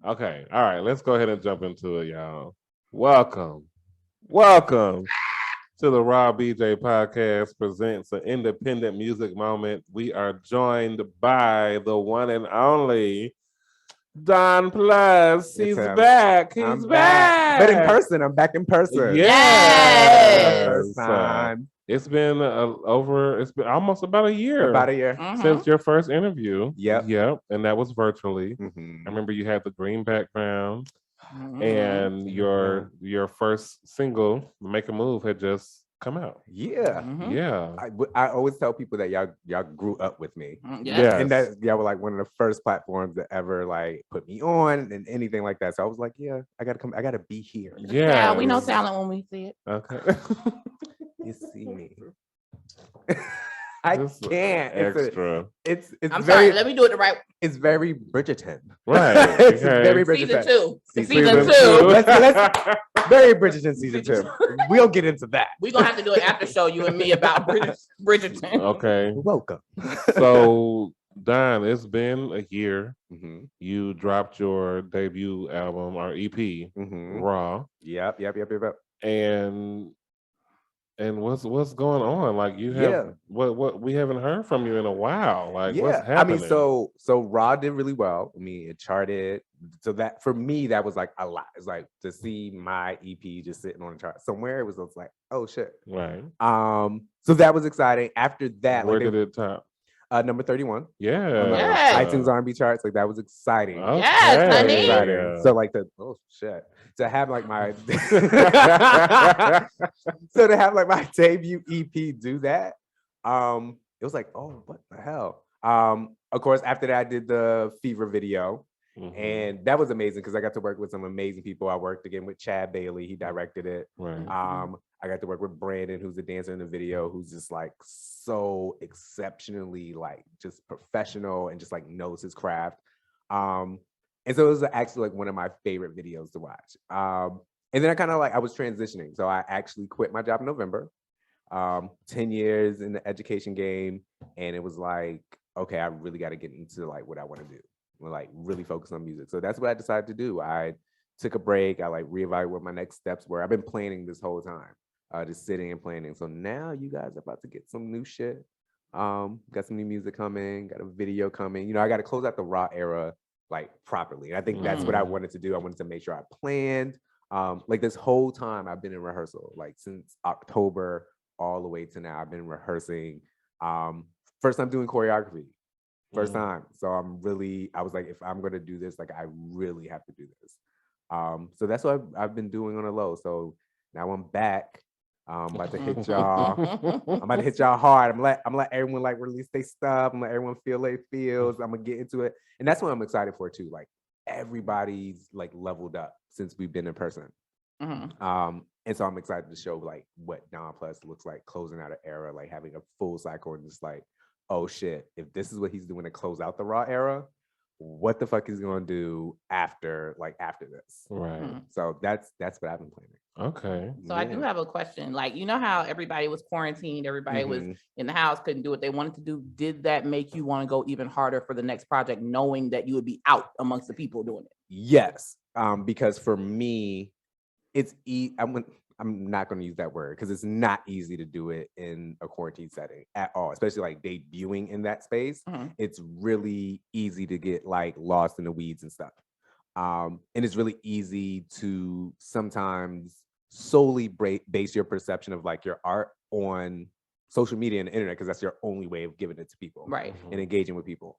Okay. All right. Let's go ahead and jump into it, y'all. Welcome to the Raw BJ podcast presents an independent music moment. We are joined by the one and only Don Plus. He's back. He's back. But in person, I'm back in person. Yes. First time. It's been it's been almost about a year. Since your first interview. Yep. And that was virtually. I remember you had the green background. And your first single, Make a Move, had just come out. Yeah. I always tell people that y'all grew up with me. Yes. And that y'all were like one of the first platforms that ever like put me on and anything like that. So I was like, yeah, I gotta be here. Yeah, we know talent when we see it. Okay. You see me. I can't. Extra. It's I'm sorry. Let me do it the right way. It's very Bridgerton. Right. It's very Bridgerton. Season two. Let's very Bridgerton season 2. We'll get into that. We're gonna have to do an after show, you and me, about Bridgerton. Okay. Welcome. So Don, it's been a year. You dropped your debut album or EP, Raw. Yep. And what's going on? Like you have what we haven't heard from you in a while. Like what's happening? I mean, so Raw did really well. I mean, it charted. So that for me, that was like a lot. It's like to see my EP just sitting on the chart somewhere. It was like, oh shit. Right. So that was exciting. After that, where did it top? Number 31. Yeah. iTunes R&B charts. Like that was exciting. Okay. Yes, honey. Yeah. So like to have like my so to have like my debut EP do that, it was like, oh, what the hell? Of course, after that, I did the Fever video, and that was amazing because I got to work with some amazing people. I worked again with Chad Bailey; he directed it. Right. I got to work with Brandon, who's the dancer in the video, who's just like so exceptionally like just professional and just like knows his craft. And so it was actually like one of my favorite videos to watch. And then I was transitioning. So I actually quit my job in November, 10 years in the education game. And it was like, okay, I really got to get into like what I want to do. Like really focus on music. So that's what I decided to do. I took a break. I like reevaluated what my next steps were. I've been planning this whole time, just sitting and planning. So now you guys are about to get some new shit. Got some new music coming, got a video coming. You know, I got to close out the Raw era like properly. And I think that's what I wanted to do. I wanted to make sure I planned. Like this whole time I've been in rehearsal, like since October all the way to now. I've been rehearsing. First time doing choreography. First time. So I was like, if I'm gonna do this, like I really have to do this. So that's what I've been doing on the low. So now I'm back. I'm about to hit y'all. I'm about to hit y'all hard. I'm let everyone like release their stuff. I'm let everyone feel their feels. I'm gonna get into it. And that's what I'm excited for too. Like everybody's like leveled up since we've been in person. And so I'm excited to show like what Don Plus looks like closing out an era, like having a full cycle and just like, oh shit, if this is what he's doing to close out the Raw era, what the fuck is he gonna do after this? Right. So that's what I've been planning. Okay. So I do have a question. Like, you know how everybody was quarantined, everybody was in the house, couldn't do what they wanted to do. Did that make you want to go even harder for the next project, knowing that you would be out amongst the people doing it? Yes. Because for me, it's I'm not going to use that word because it's not easy to do it in a quarantine setting at all, especially like debuting in that space. It's really easy to get like lost in the weeds and stuff. And it's really easy to sometimes solely base your perception of like your art on social media and the internet because that's your only way of giving it to people, right? And engaging with people.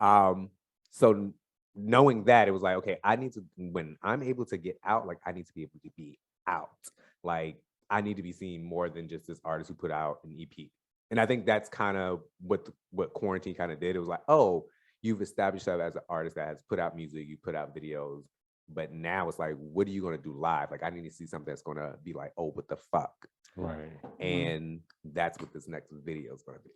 So knowing that, it was like, okay, I need to, when I'm able to get out, like I need to be able to be out. Like I need to be seen more than just this artist who put out an EP. And I think that's kind of what quarantine kind of did. It was like, oh, you've established yourself as an artist that has put out music, you put out videos, but now it's like, what are you going to do live? Like I need to see something that's going to be like, oh, what the fuck? Right. And that's what this next video is going to be.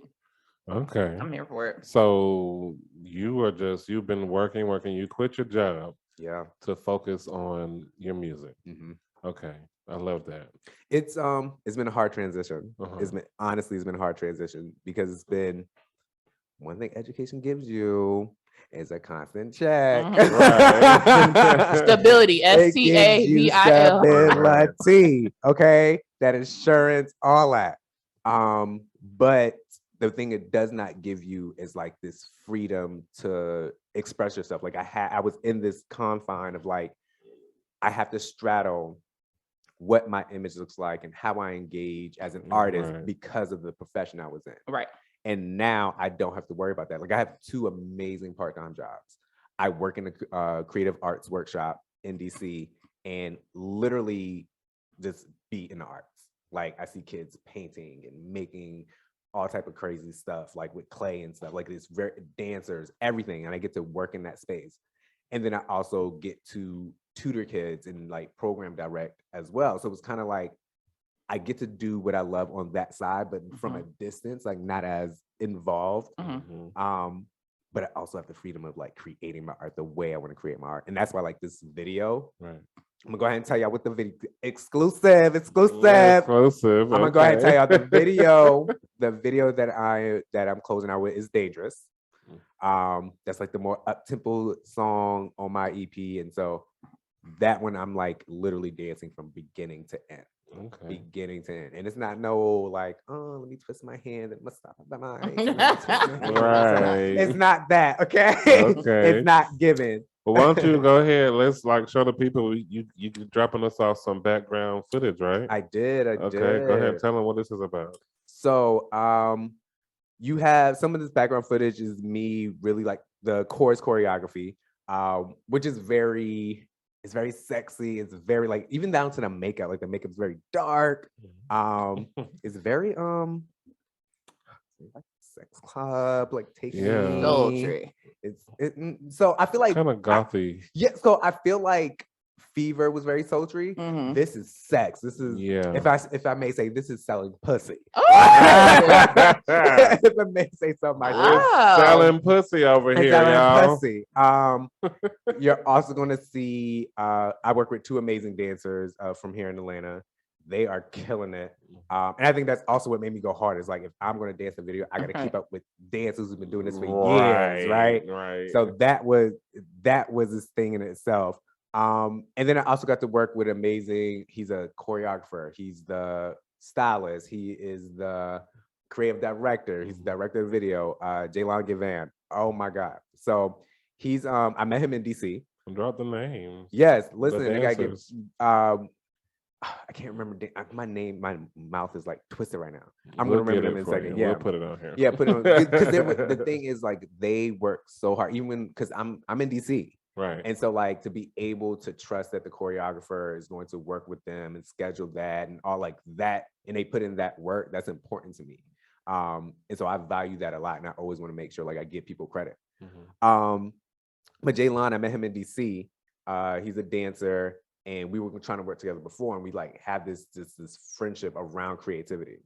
Okay. I'm here for it. So you've been working, you quit your job. Yeah. To focus on your music. Okay. I love that. It's been a hard transition. It's been a hard transition because it's been one thing education gives you It's a constant check. Right. Stability, It gives you STABIL. stability. Okay, that insurance, all that. But the thing it does not give you is like this freedom to express yourself. Like I was in this confine of like, I have to straddle what my image looks like and how I engage as an artist Right. because of the profession I was in. Right. And now I don't have to worry about that. Like I have 2 amazing part-time jobs. I work in a creative arts workshop in DC and literally just be in the arts. Like I see kids painting and making all type of crazy stuff, like with clay and stuff, like this very dancers, everything. And I get to work in that space. And then I also get to tutor kids and like program direct as well. So it's kind of like I get to do what I love on that side, but from a distance, like not as involved. But I also have the freedom of like creating my art the way I want to create my art. And that's why like this video, Right. I'm gonna go ahead and tell y'all what the video exclusive. Exclusive. I'm gonna go ahead and tell y'all the video that I'm closing out with is Dangerous. That's like the more up-tempo song on my EP. And so that one I'm like literally dancing from beginning to end. Okay. Beginning to end. And it's not no like, oh, let me twist my hand and must stop my mind. Right. It's not that, okay? Okay. It's not given. Well, why don't you go ahead? Let's like show the people you dropping us off some background footage, right? I did. Okay, go ahead and tell them what this is about. So you have some of this background footage is me really like the chorus choreography, which is it's very sexy. It's very like even down to the makeup. Like the makeup's very dark. It's very like sex club, like taking Sultry. So I feel like kind of gothy. So I feel like Fever was very sultry. This is sex. This is if I may say, this is selling pussy. Oh. If I may say something like Wow. Selling pussy over here, y'all. Pussy. You're also going to see. I work with 2 amazing dancers from here in Atlanta. They are killing it. And I think that's also what made me go hard. Is like, if I'm going to dance a video, I got to keep up with dancers who've been doing this for years, right? Right. So that was this thing in itself. And then I also got to work with he's a choreographer. He's the stylist. He is the creative director. He's the director of video, Jaylon Gavan. Oh my God. So he's, I met him in DC. Drop the name. Yes. Listen, I gotta get, I can't remember my name. My mouth is like twisted right now. I'm gonna remember them in a second. We'll put it on here. Yeah, put it on. Because the thing is, like, they work so hard. Even because I'm in DC, right? And so, like, to be able to trust that the choreographer is going to work with them and schedule that and all like that, and they put in that work, that's important to me. And so I value that a lot, and I always want to make sure like I give people credit. But Jaylon, I met him in DC. He's a dancer. And we were trying to work together before, and we like have this friendship around creativity.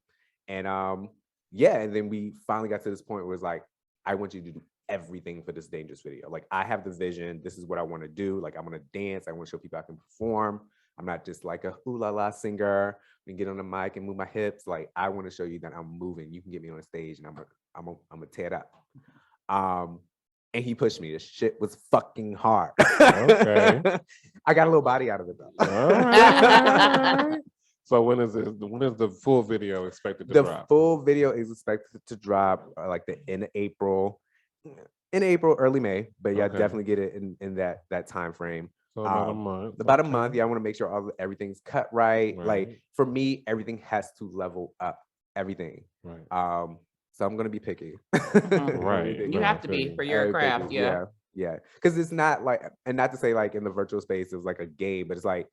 And and then we finally got to this point where it's like, I want you to do everything for this Dangerous video. Like, I have the vision. This is what I want to do. Like, I want to dance. I want to show people I can perform. I'm not just like a ooh la la singer and get on the mic and move my hips. Like, I want to show you that I'm moving. You can get me on the stage, and I'm gonna tear it up. And he pushed me. This shit was fucking hard. Okay. I got a little body out of it though. All right. So when is the full video expected to drop? The full video is expected to drop like in April, early May. But yeah, definitely get it in that time frame. So about a month. About a month. Yeah, I want to make sure everything's cut right. Like for me, everything has to level up. Everything. Right. So I'm gonna be picky. Right. You have to be for your craft. Yeah. Because it's not like, and not to say like in the virtual space it's like a game, but it's like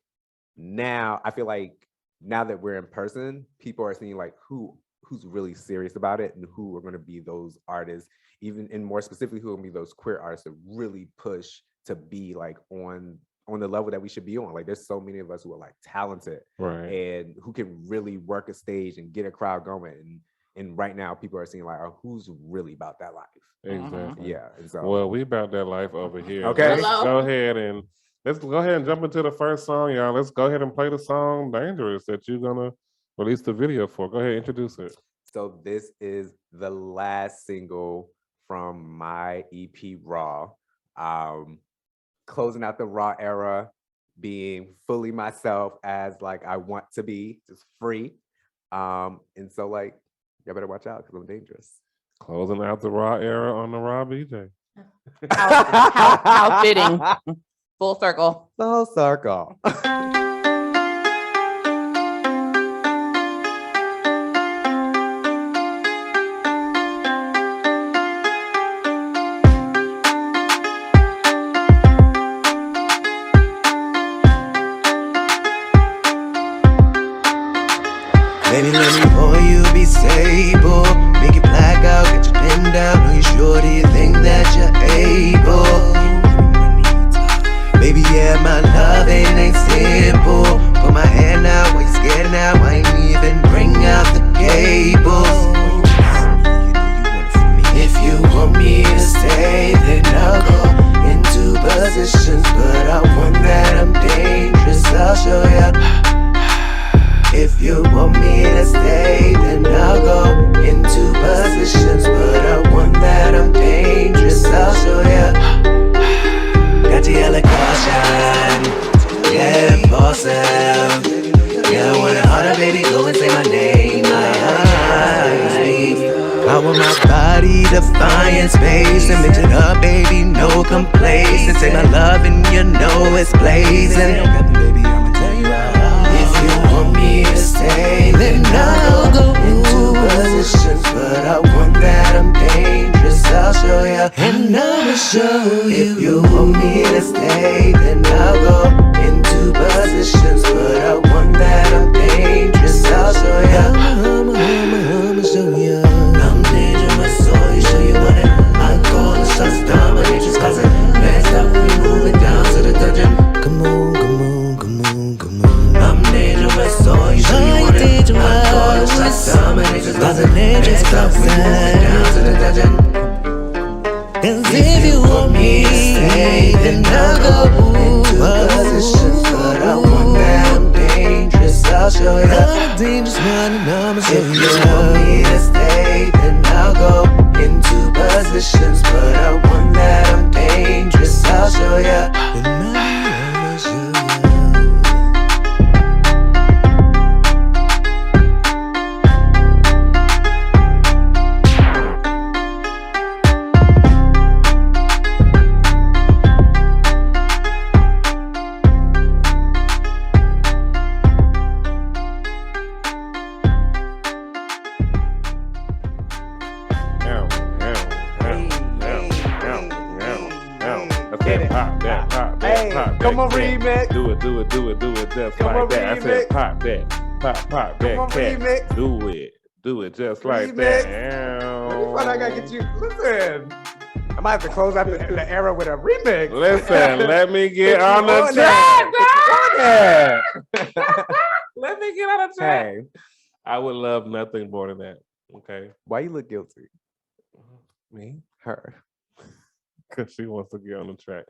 now I feel like now that we're in person, people are seeing like who's really serious about it and who are going to be those artists, even and more specifically who will be those queer artists that really push to be like on the level that we should be on. Like there's so many of us who are like talented, right, and who can really work a stage and get a crowd going. And right now, people are seeing like, oh, who's really about that life? Exactly. Yeah. And so, well, we about that life over here. Okay. Let's go ahead and jump into the first song, y'all. Let's go ahead and play the song "Dangerous" that you're gonna release the video for. Go ahead, introduce it. So this is the last single from my EP Raw. Closing out the Raw era, being fully myself as like I want to be, just free. And so like, y'all better watch out because I'm dangerous. Closing out the Raw era on the Raw BJ. How fitting. Full circle. Full circle. Baby, let me pour you, be stable. Make it black out, get your pen down. Are you sure, do you think that you're able? Baby, yeah, my love ain't simple. Put my hand out, why you scared now? I ain't even bring out the cables. If you want me to stay, then I'll go into positions. But I want that I'm dangerous, I'll show ya. If you want me to stay, then I'll go into positions. But I want that I'm dangerous, I'll show ya. Got to yell at caution, yeah, boss up. Yeah, I want it harder, baby, go and say my name. I want my body defying space and mix it up, baby, no complacency. Take my love and you know it's blazing. If you want me to stay, then I'll go into positions. But I want that I'm dangerous, I'll show ya. And I'ma show you. If you want me to stay, then I'll go into positions. But I want that I'm dangerous, I'll show ya. I'ma show ya. I'm dangerous, so you show you what it. I call the shots dominatrix, cause it messed up, we move it down to the dungeon. Come on, come on, come on, come on. I'm dangerous, so you show you what it. I call the shots dominatrix, cause it messed up, we move it down to the dungeon. Cause if you want me to stay, then I'll go into positions. But I want that I'm dangerous, I'll show ya. I'm a dangerous man and I'ma show ya. If you want me to stay, then I'll go into positions. But I want that I'm dangerous, I'll show ya. And I'ma show ya. Come on, remix. Do it, just Come like on, that. I remix. said pop that, pop that, Come on, cat. remix. Do it just like Remix. that. Let me find out I gotta get you. Listen, I might have to close out the era with a remix. Listen, let me get on the on track. that. Let me get on the track. Hey, I would love nothing more than that. Okay, why you look guilty? me, Her. because she wants to get on the track.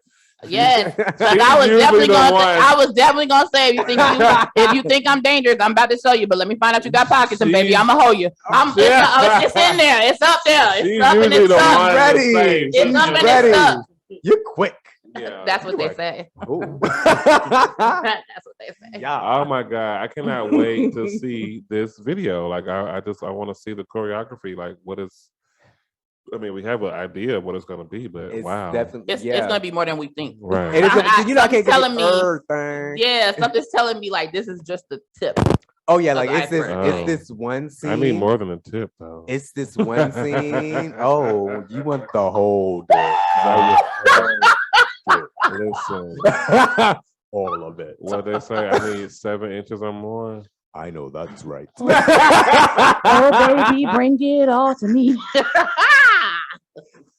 Yes. She's I was usually definitely the gonna one. say, I was definitely gonna say if you think I'm dangerous, I'm about to show you. But let me find out you got pockets, and baby, I'ma hold you. It's in there. It's up there. It's She's up and usually it's the up. one Ready. to say, It's up and ready. it's up. You're quick. Yeah. That's what they say. Ooh. That's what they say. Yeah. Oh my God, I cannot wait to see this video. Like I want to see the choreography. Like what is, I mean, we have an idea of what it's going to be, but It's wow. definitely, It's gonna be more than we think. Right. And it's gonna, you know, I can't get telling me- everything. Yeah, something's telling me like this is just the tip. Oh yeah, like Of it's this, iceberg. it's this one scene. I need more than a tip though. It's this one scene. Oh, you want the whole dick. Listen, All of it. what they say, I need 7 inches or more. I know that's right. Oh baby, bring it all to me.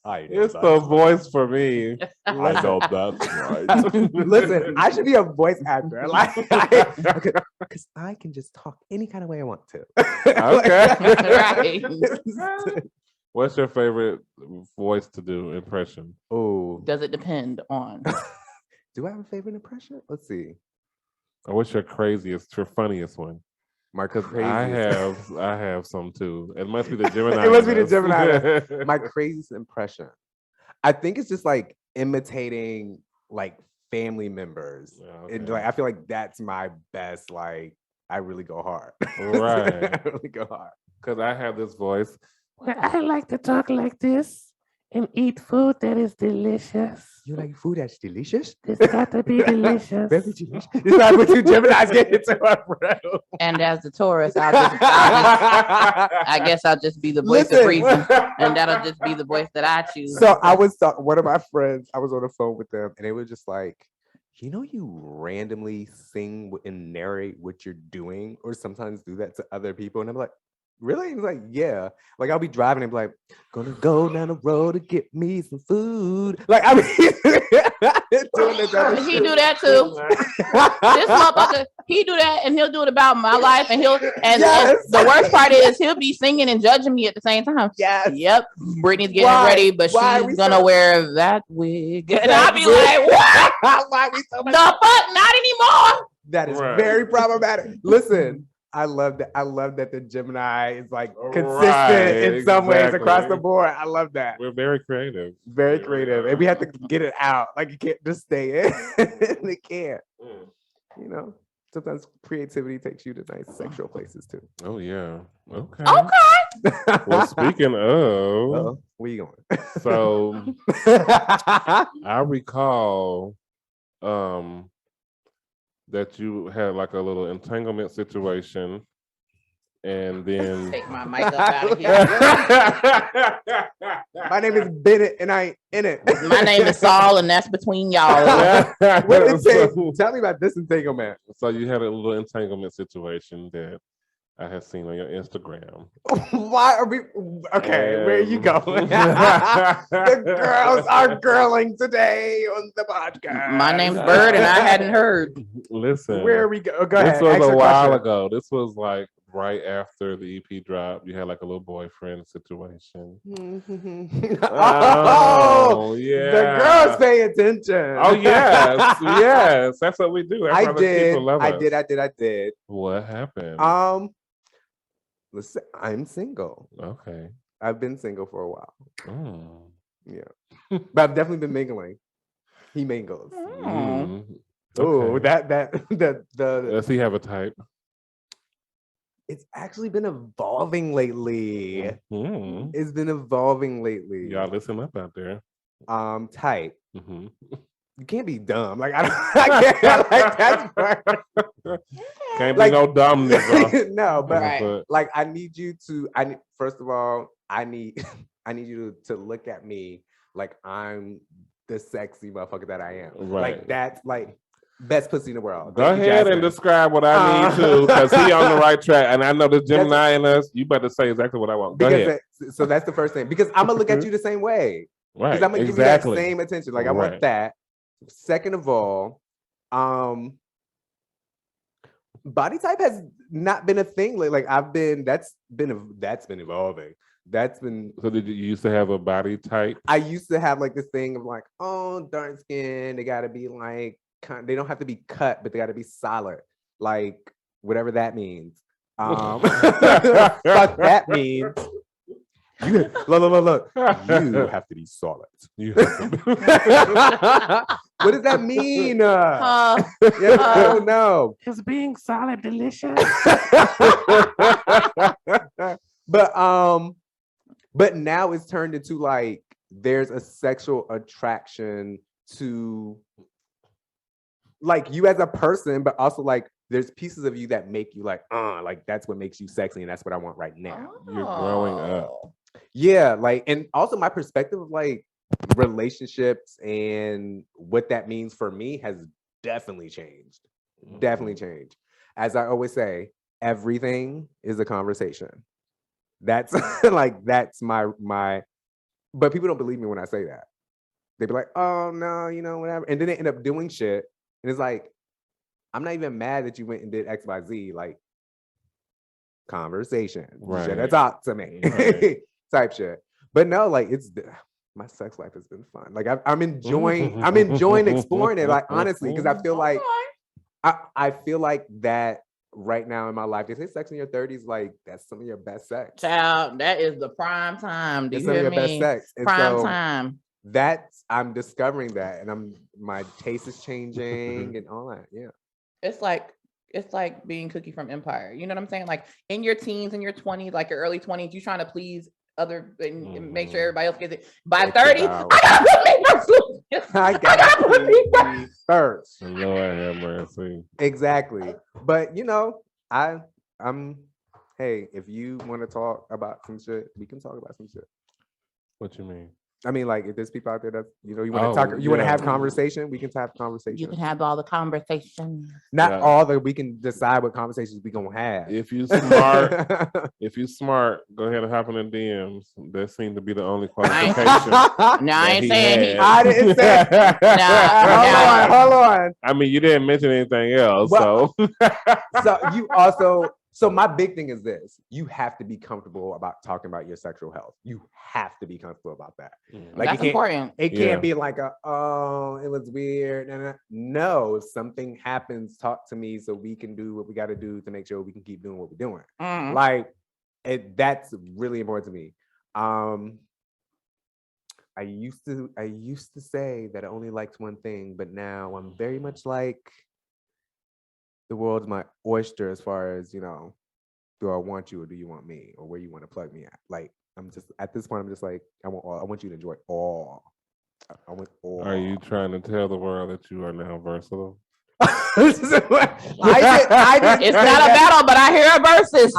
I know It's the voice for me. I know that's right. Listen, I should be a voice actor. Like, because I can just talk any kind of way I want to. Okay. Right. What's your favorite voice to do impression? Oh, Does it depend on? do I have a favorite impression? Let's see. Or what's your craziest, your funniest one? Marco's crazy. I have some too. It must be the Gemini. It must be the in us. Gemini. My craziest impression. I think it's just like imitating like family members. Yeah, And okay. like I feel like that's my best. Like I really go hard. Right. I really go hard. Because I have this voice. Well, I like to talk like this and eat food that is delicious. You like food that's delicious? It's got to be delicious. Very delicious. It's not what two Geminis get into our bro. And as the Taurus, I guess I'll just be the voice Listen. of reason, and that'll just be the voice that I choose. So I was talking, one of my friends, I was on the phone with them and they were just like, you know, you randomly sing and narrate what you're doing or sometimes do that to other people. And I'm like, really? He's like, yeah. Like I'll be driving and be like, gonna go down the road to get me some food. Like I mean, doing this other He shit. do that too. This motherfucker, he do that, and he'll do it about my life, and and Yes. the worst part is he'll be singing and judging me at the same time. Yes. Yep, Brittany's getting Why? ready, but Why are we she's gonna so- wear that wig, and I'll be That like, what Why we so the fuck? Not anymore. That is Right. very problematic. Listen, I love that. I love that the Gemini is like consistent Right, in some ways across the exactly. board. I love that. We're very creative. Very creative, and we have to get it out. Like you can't just stay in. It can't. You know, sometimes creativity takes you to nice sexual places too. Oh yeah. Okay. Okay. Well, speaking of, Uh-oh, where you going? so I recall that you had like a little entanglement situation, and then Take my mic up out of here. My name is Bennett, and I ain't in it. My name is Saul, and that's between y'all. What did it say? so, Tell me about this entanglement. so you had a little entanglement situation that I had seen on your Instagram. Why are we okay? Where are you Um, going? The girls are girling today on the podcast. My name's Bird, and I hadn't heard. Listen, Where are we go? Go ahead. this was ask a your while question. ago. This was like right after the EP drop. You had like a little boyfriend situation. Oh, yeah. the girls pay attention. Oh yes, yes. That's what we do. That's I why the did. people love I us. did. What happened? Listen, I'm single. Okay. I've been single for a while. Mm. Yeah, but I've definitely been mingling. He mingles. Mm. Oh, Okay. the Does he have a type? it's actually been evolving lately. Mm. It's been evolving lately. Y'all listen up out there. Type. Hmm. You can't be dumb. Like I can't. Like that's Can't Like- be no dumb nigga. no, but Right. like I need you to. First of all, I need you to look at me like I'm the sexy motherfucker that I am. Right. Like that's like best pussy in the world. Go Thank you, ahead and Jasmine. describe what I need to, because he on the right track, and I know the Gemini in us. You better say exactly what I want. Go Because ahead. so that's the first thing. Because I'm gonna look at you the same way. Right. Because I'm gonna Exactly. give you that same attention. Like I want Right. that. Second of all, body type has not been a thing. Like that's been evolving. That's been. So did you used to have a body type? I used to have like this thing of like, oh, dark skin. They gotta be like, they don't have to be cut, but they gotta be solid. Like whatever that means. Fuck that means. Look. You have to be solid. You have to- What does that mean? Uh, Yeah, I don't know. Is being solid delicious? But now it's turned into like there's a sexual attraction to like you as a person, but also like there's pieces of you that make you like that's what makes you sexy, and that's what I want right now. You're growing up. oh. Yeah, like, and also my perspective of like relationships and what that means for me has definitely changed. Definitely changed. As I always say, everything is a conversation. That's like that's my but people don't believe me when I say that. They be like, oh no, you know, whatever. And then they end up doing shit. And it's like, I'm not even mad that you went and did XYZ, like conversation. You should have Right. talked to me. Right. Type shit. But no, like my sex life has been fun. Like I'm enjoying exploring it. Like honestly, because I feel like I feel like that right now in my life, they say sex in your 30s, like that's some of your best sex. Child, that is the prime time. Do It's you some of hear your best me? sex. And Prime so time. I'm discovering that, and my taste is changing and all that. Yeah. It's like being Cookie from Empire. You know what I'm saying? Like in your teens and your 20s, like your early 20s, you trying to please other and make sure everybody else gets it. By 30, out. I gotta put me first. I gotta put me put me first. Lord have mercy. Exactly. But I'm hey, if you want to talk about some shit, we can talk about some shit. What you mean? I mean, like if there's people out there that you want to talk, you want to have conversation, we can have conversation. You can have all the conversations. Not all that we can decide what conversations we gonna have. If you smart, go ahead and hop in the DMs. That seemed to be the only qualification. Now I ain't saying he. I didn't say. Hold on. I mean, you didn't mention anything else, Well, so. So you also. So my big thing is this: you have to be comfortable about talking about your sexual health. You have to be comfortable about that. Like That's important. It can't be like it was weird. No, if something happens, talk to me so we can do what we got to do to make sure we can keep doing what we're doing. Like that's really important to me. I used to say that I only liked one thing, but now I'm very much like the world's my oyster as far as, do I want you or do you want me or where you want to plug me at? Like, I'm just, at this point, I'm just like, I want you to enjoy all. I want all. Are you trying to tell the world that you are now versatile? I didn't It's not a battle, but I hear a versus.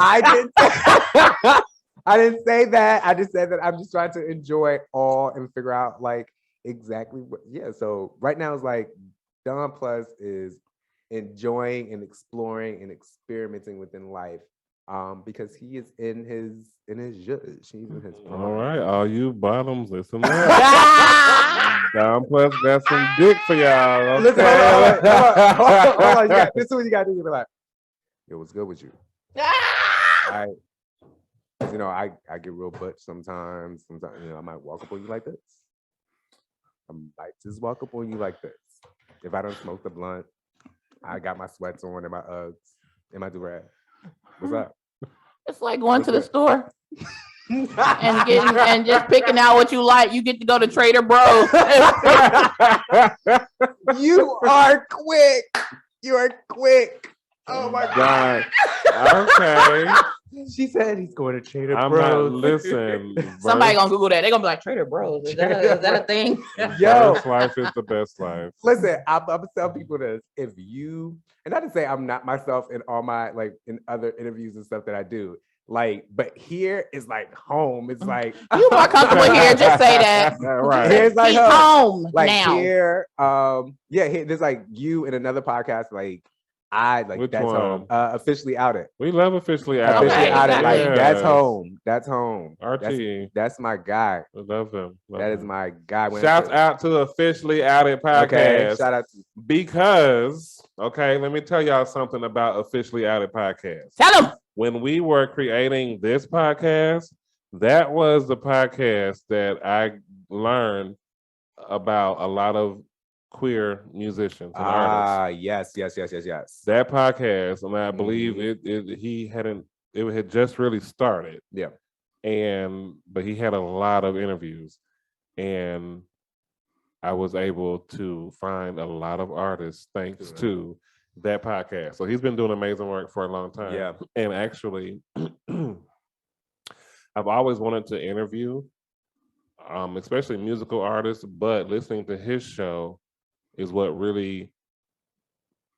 I didn't say that. I just said that I'm just trying to enjoy all and figure out like exactly what, so right now it's like Don Plus is enjoying and exploring and experimenting within life, because he is in his zhuzh. He's in his prime. All right, all you bottoms, listen up. Don Plus got some dick for y'all. Okay? Listen, hold on. This is what you got to do. You're like, yo, what's good with you? I get real butch sometimes. Sometimes, I might walk up on you like this. I might just walk up on you like this. If I don't smoke the blunt, I got my sweats on and my Uggs and my do-rag. What's up? It's like going to the store and just picking out what you like. You get to go to Trader Bros. You are quick. You are quick. Oh my God. Okay. She said he's going to Trader I'm Bros. not, listen. Somebody gonna Google that. They're gonna be like, Trader Bros. Is that a thing? Yo. First life is the best life. Listen, I'm gonna tell people this. If you, and not to say I'm not myself in all my, like in other interviews and stuff that I do, like, but here is like home. It's like You more comfortable here. Just say that. Right. Here's like He's home like now. here, here, there's like you in another podcast, like I like Which that's one? home. Officially outed. We love officially out. Officially Okay, outed. Like exactly. that's home. That's home. RT. That's my guy. We love him. That is my guy. Shouts out to Officially Outed Podcast. Okay, shout out to Because, let me tell y'all something about Officially Outed Podcast. Tell them. When we were creating this podcast, that was the podcast that I learned about a lot of queer musicians and artists. Yes. That podcast, and I believe it had just really started. Yeah. But he had a lot of interviews, and I was able to find a lot of artists thanks to that podcast. So he's been doing amazing work for a long time. Yeah. And actually, I've always wanted to interview, especially musical artists, but listening to his show is what really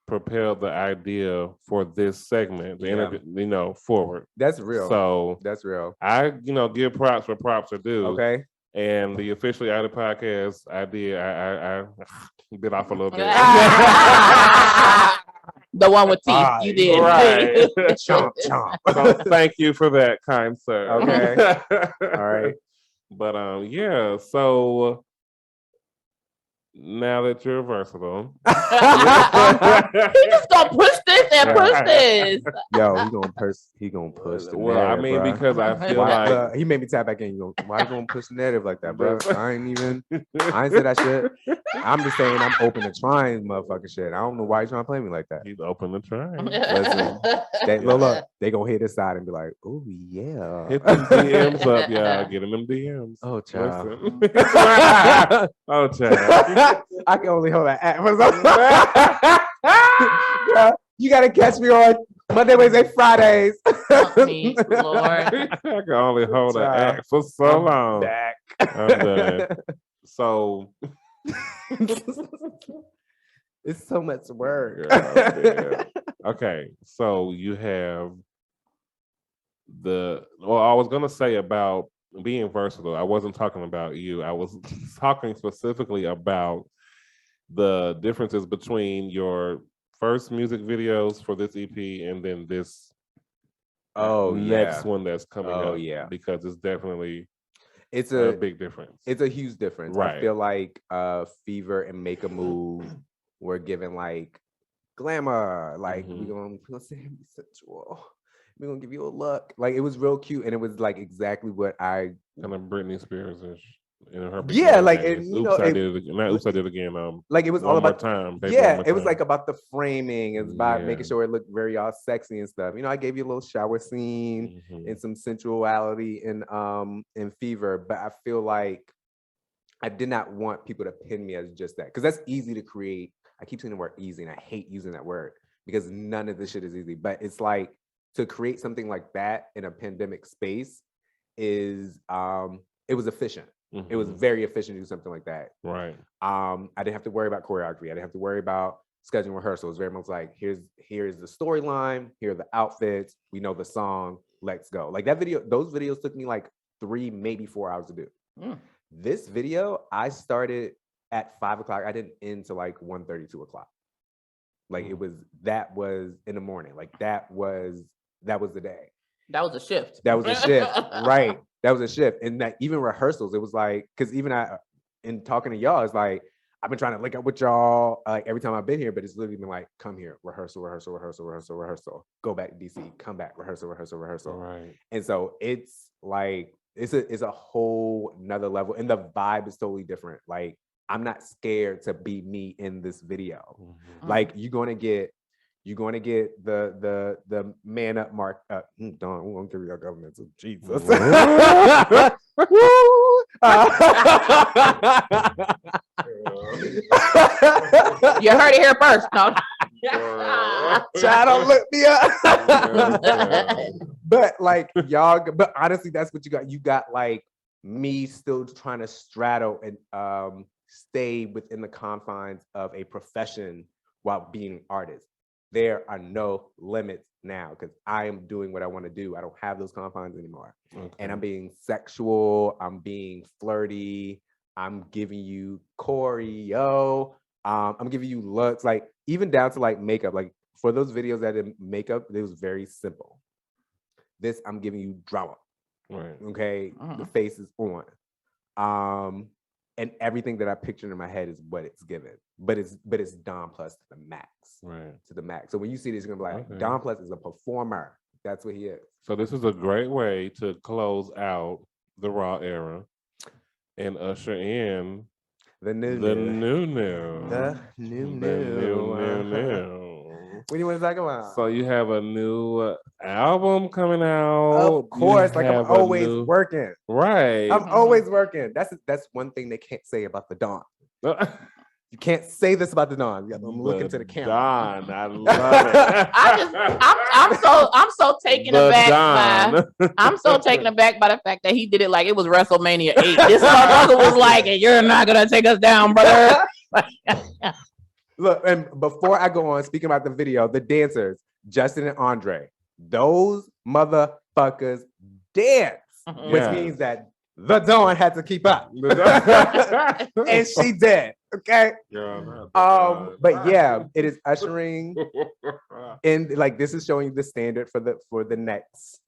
propelled the idea for this segment, the interview, forward. That's real. So that's real. I, give props where props are due. Okay. And the Officially Outed Podcast, I bit off a little bit. The one with teeth, you did. Right. Chomp, chomp. So thank you for that, kind sir. Okay. All right. But so now that you're versatile, He just gonna push this and push this. Yo, he gonna push the well, I narrative, mean, bro. because I feel like he made me tap back in. Why you gonna push the narrative like that, bro? I ain't say that shit. I'm just saying I'm open to trying motherfucking shit. I don't know why you're trying to play me like that. He's open to trying. Listen, look, they gonna hit his side and be like, oh yeah. Hit them DMs up, y'all. Get in them DMs. Oh, child. Listen. Oh, child. I can only hold that act. You gotta catch me on Monday, Wednesday, Fridays. Help me, Lord. I can only hold an Child. act for so I'm long. back. I'm done. So, it's so much work. yeah. Okay, so you have I was gonna say about being versatile. I wasn't talking about you. I was talking specifically about the differences between your first music videos for this EP and then this next one that's coming up. Yeah, because it's definitely it's a a big difference. It's a huge difference. Right. I feel like Fever and Make a Move were given like glamour, like we're gonna say be sensual. We're gonna give you a look. Like it was real cute, and it was like exactly what I kind of Britney Spears-ish in her yeah, like days. and, you Oops, know, I did it again. Not Oops, I did it again. Like it was One all More about Time. Baby, yeah, One More it was Time. like about the framing. It's about making Yeah. sure it looked very all sexy and stuff. You know, I gave you a little shower scene and some sensuality in Fever, but I feel like I did not want people to pin me as just that because that's easy to create. I keep saying the word easy, and I hate using that word because none of this shit is easy. But it's like to create something like that in a pandemic space is it was efficient. It was very efficient to do something like that. Right. I didn't have to worry about choreography. I didn't have to worry about scheduling rehearsals. It was very much like here's the storyline, here are the outfits, we know the song, let's go. Like that video, those videos took me like 3, maybe 4 hours to do. This video, I started at 5 o'clock. I didn't end till like 1:30, 2 o'clock. Like that was in the morning. Like that was the day. That was a shift. That was a shift, right? That was a shift. And that even rehearsals, it was like, because even in talking to y'all, it's like, I've been trying to link up with y'all like every time I've been here, but it's literally been like, come here, rehearsal, go back to DC, come back, rehearsal. Right. And so it's like, it's a whole nother level. And the vibe is totally different. Like, I'm not scared to be me in this video. Like you're gonna get the man up mark. Don, we won't give you our government. So Jesus. You heard it here first. No. Child, don't look me up. But like y'all, but honestly, that's what you got. You got like me still trying to straddle and stay within the confines of a profession while being an artist. There are no limits now because I am doing what I want to do. I don't have those confines anymore. And I'm being sexual. I'm being flirty. I'm giving you choreo. I'm giving you looks, like even down to like makeup. Like for those videos that did makeup, it was very simple. This, I'm giving you drama. Right. Okay. The face is on. And everything that I pictured in my head is what it's given. But it's Don Plus to the max. Right. To the max. So when you see this, you're gonna be like, Don Plus is a performer. That's what he is. So this is a great way to close out the Raw era and usher in the new. What do you want to talk about? So you have a new album coming out. Of course, like I'm always working. Right. I'm always working. That's one thing they can't say about the Don. You can't say this about the Don. I'm looking to the camera. Don, I love it. I'm so taken aback. I'm so taken aback by the fact that he did it like it was WrestleMania 8. This motherfucker was like, "You're not gonna take us down, brother." Look, and before I go on, speaking about the video, the dancers, Justin and Andre, those motherfuckers dance, which means that the Dawn had to keep up, and she did. Okay. But yeah, it is ushering in, like, this is showing the standard for the next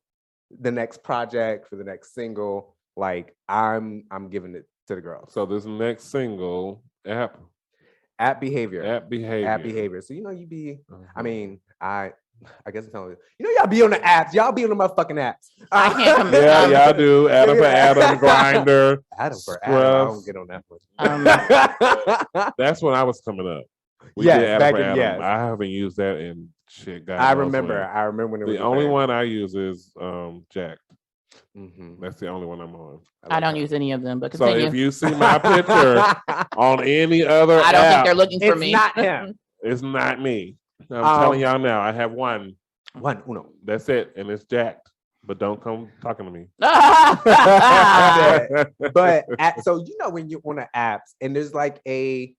project, for the next single. Like I'm giving it to the girls. So this next single, App behavior. App behavior. So you know, you be. I mean, I guess it's telling y'all be on the apps. Y'all be on the motherfucking apps. I can't come. Yeah, y'all do. Adam for Adam, Grinder. Adam for Adam. I don't Scruff. get on that one. That's when I was coming up. We Yes, did Adam back for in- Adam. yes. I haven't used that in shit. God I knows remember when it was when. The only one I use is Jack. Mm-hmm. That's the only one I'm on. I don't use any of them, but So continue. if you see my picture on any other I don't think app, they're looking for It's me. not him. it's not me. I'm telling y'all now, I have one. Uno. That's it, and it's jacked. But don't come talking to me. So when you're on the apps and there's like a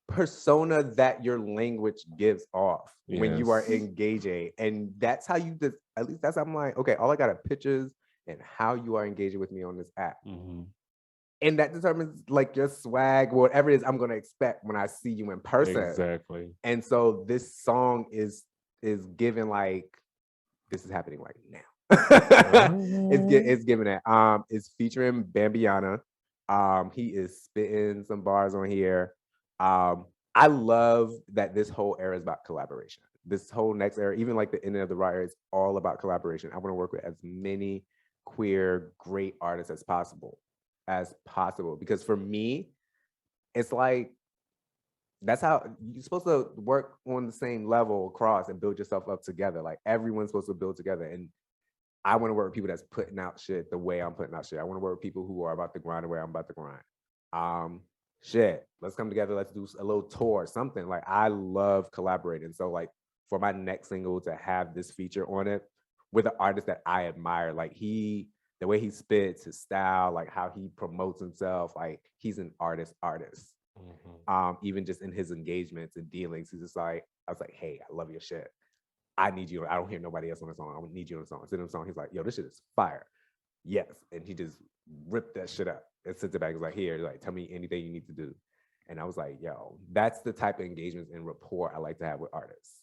persona that your language gives off when you are Yes. engaging, and that's how you just, at least that's how I'm like, okay, all I got are pictures and how you are engaging with me on this app. Mhm. And that determines like your swag, whatever it is I'm gonna expect when I see you in person. Exactly. And so this song is given like this is happening right now. It's giving that. It's featuring Bambiana. He is spitting some bars on here. I love that this whole era is about collaboration. This whole next era, even like the ending of the R.A.W, is all about collaboration. I want to work with as many queer great artists as possible. Because for me, it's like that's how you're supposed to work on the same level across and build yourself up together. Like everyone's supposed to build together. And I want to work with people that's putting out shit the way I'm putting out shit. I want to work with people who are about to grind the way I'm about to grind. Shit, let's come together. Let's do a little tour, something. Like I love collaborating. So like for my next single to have this feature on it with an artist that I admire, like the way he spits, his style, like how he promotes himself, like he's an artist. Mhm. Even just in his engagements and dealings, he's just like, I was like, hey, I love your shit. I need you. I don't hear nobody else on the song. I need you on the song. Sit in the song. He's like, yo, this shit is fire. Yes. And he just ripped that shit up and sent it back. He's like, here, like, tell me anything you need to do. And I was like, yo, that's the type of engagements and rapport I like to have with artists.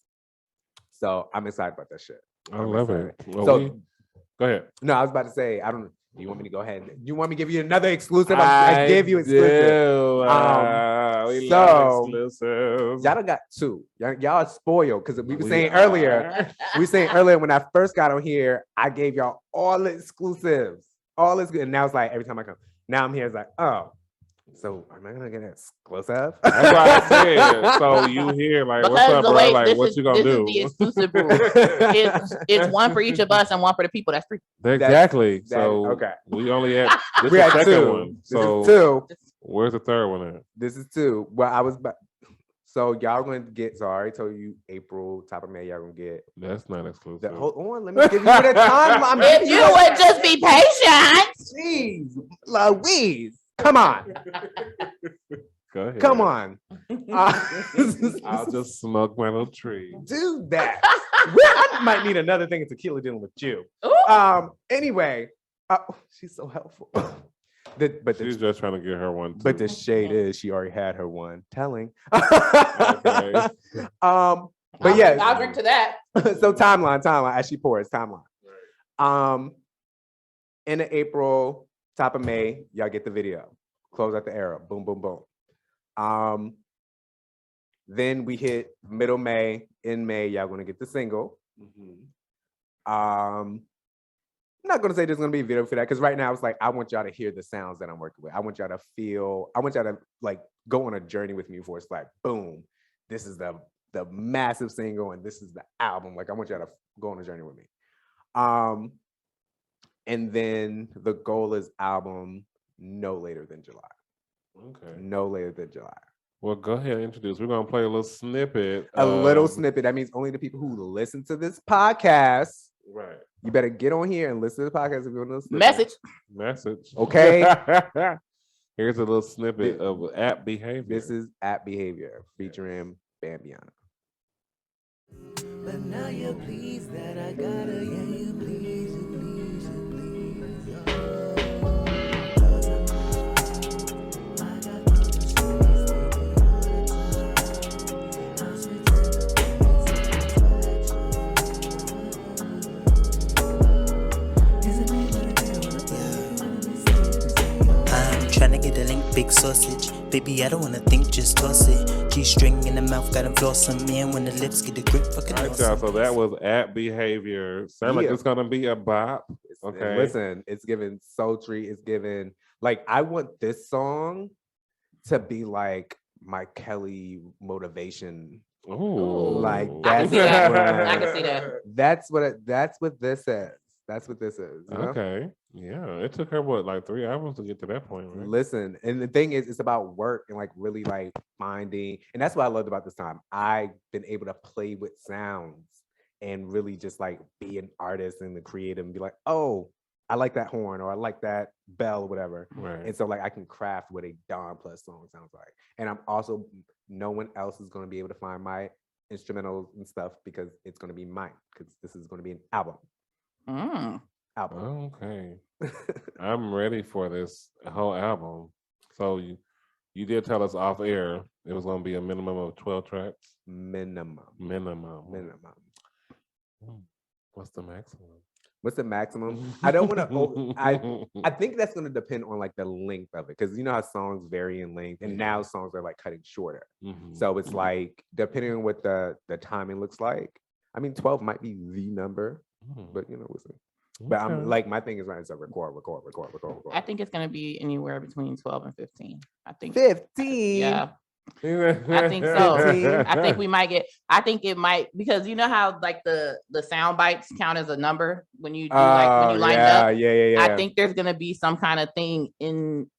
So I'm excited about that shit. I love it. Well, So go ahead. no, I was about to say, I don't. Do you want me to go ahead? Do you want me to give you another exclusive? I gave you exclusive. Do. We so, love exclusives. Y'all done got two. Y'all are spoiled because we were saying earlier. We were saying earlier when I first got on here, I gave y'all all the exclusives. All is good. And now it's like every time I come, now I'm here, it's like, oh, so am I gonna get an exclusive? That's why I said. So you hear like, what's up, bro? Like, what you gonna do? This is the exclusive rule. It's one for each of us and one for the people. That's free. Exactly. So okay. we only had this We is had the second two. one. This So is two. where's the third one at? This is two. Well, I was so y'all gonna get. So I already told you April, top of May, y'all gonna get. That's not exclusive. Hold on, let me give you the timeline. If you would just be patient. Jeez, Louise, come on, Go ahead. come on. I'll just smoke my little tree. Do that. I might need another thing of tequila dealing with you. Ooh. Anyway, she's so helpful. She's just trying to get her one. But too. the shade is she already had her one. Telling. Okay. But yeah. I'll drink to that. So timeline. As she pours, timeline. End of April, top of May, y'all get the video. Close out the era. Boom, boom, boom. Then we hit middle May. In May, y'all gonna get the single. I'm not gonna say there's gonna be a video for that because right now it's like I want y'all to hear the sounds that I'm working with. I want y'all to feel. I want y'all to like go on a journey with me before it's like boom. This is the massive single and this is the album. Like I want y'all to go on a journey with me. And then the goal is album no later than July. Okay. No later than July. Well, go ahead and introduce. We're gonna play a little snippet. A little snippet. That means only the people who listen to this podcast. Right. You better get on here and listen to the podcast if you want to listen. Message. Okay. Here's a little snippet of app behavior. This is App Behavior featuring Bambiana. But now you're pleased that I gotta, yeah, you please, you please, you please. I got promises taken all the time. I'll switch Isn't it what I do? I'm trying to get a link, big sausage. Baby, I don't wanna think, just toss it. G-string in the mouth, got him flossing. Man, when the lips get the grip, fucking All right, awesome. y'all. So that was At Behavior. Sound like Yeah. it's gonna be a bop. And Okay. listen, it's giving sultry. It's giving like I want this song to be like my Kelly motivation. Ooh. Like I can that's see that. what- I can see that. That's what this is. That's what this is. You know? Okay. Yeah. It took her what, like 3 hours to get to that point, right? Listen, and the thing is, it's about work and like really like finding, and that's what I loved about this time. I've been able to play with sounds and really just like be an artist and the creative and be like, oh, I like that horn or I like that bell or whatever. Right. And so like I can craft what a Don Plus song sounds like. And I'm also, no one else is going to be able to find my instrumentals and stuff because it's going to be mine, because this is going to be an album. Album. Okay. I'm ready for this whole album. So you did tell us off air it was gonna be a minimum of 12 tracks. Minimum. What's the maximum? What's the maximum? I don't want to. I think that's going to depend on like the length of it, because you know how songs vary in length, and now songs are like cutting shorter. So it's like depending on what the timing looks like. I mean, 12 might be the number, but you know, we'll see. But I'm like, my thing is right. It's a record. I think it's gonna be anywhere between 12 and 15. I think 15. Yeah. I think so. 15. I think we might get. I think it might, because you know how like the sound bites count as a number when you do like when you line up. Yeah. I think there's gonna be some kind of thing in.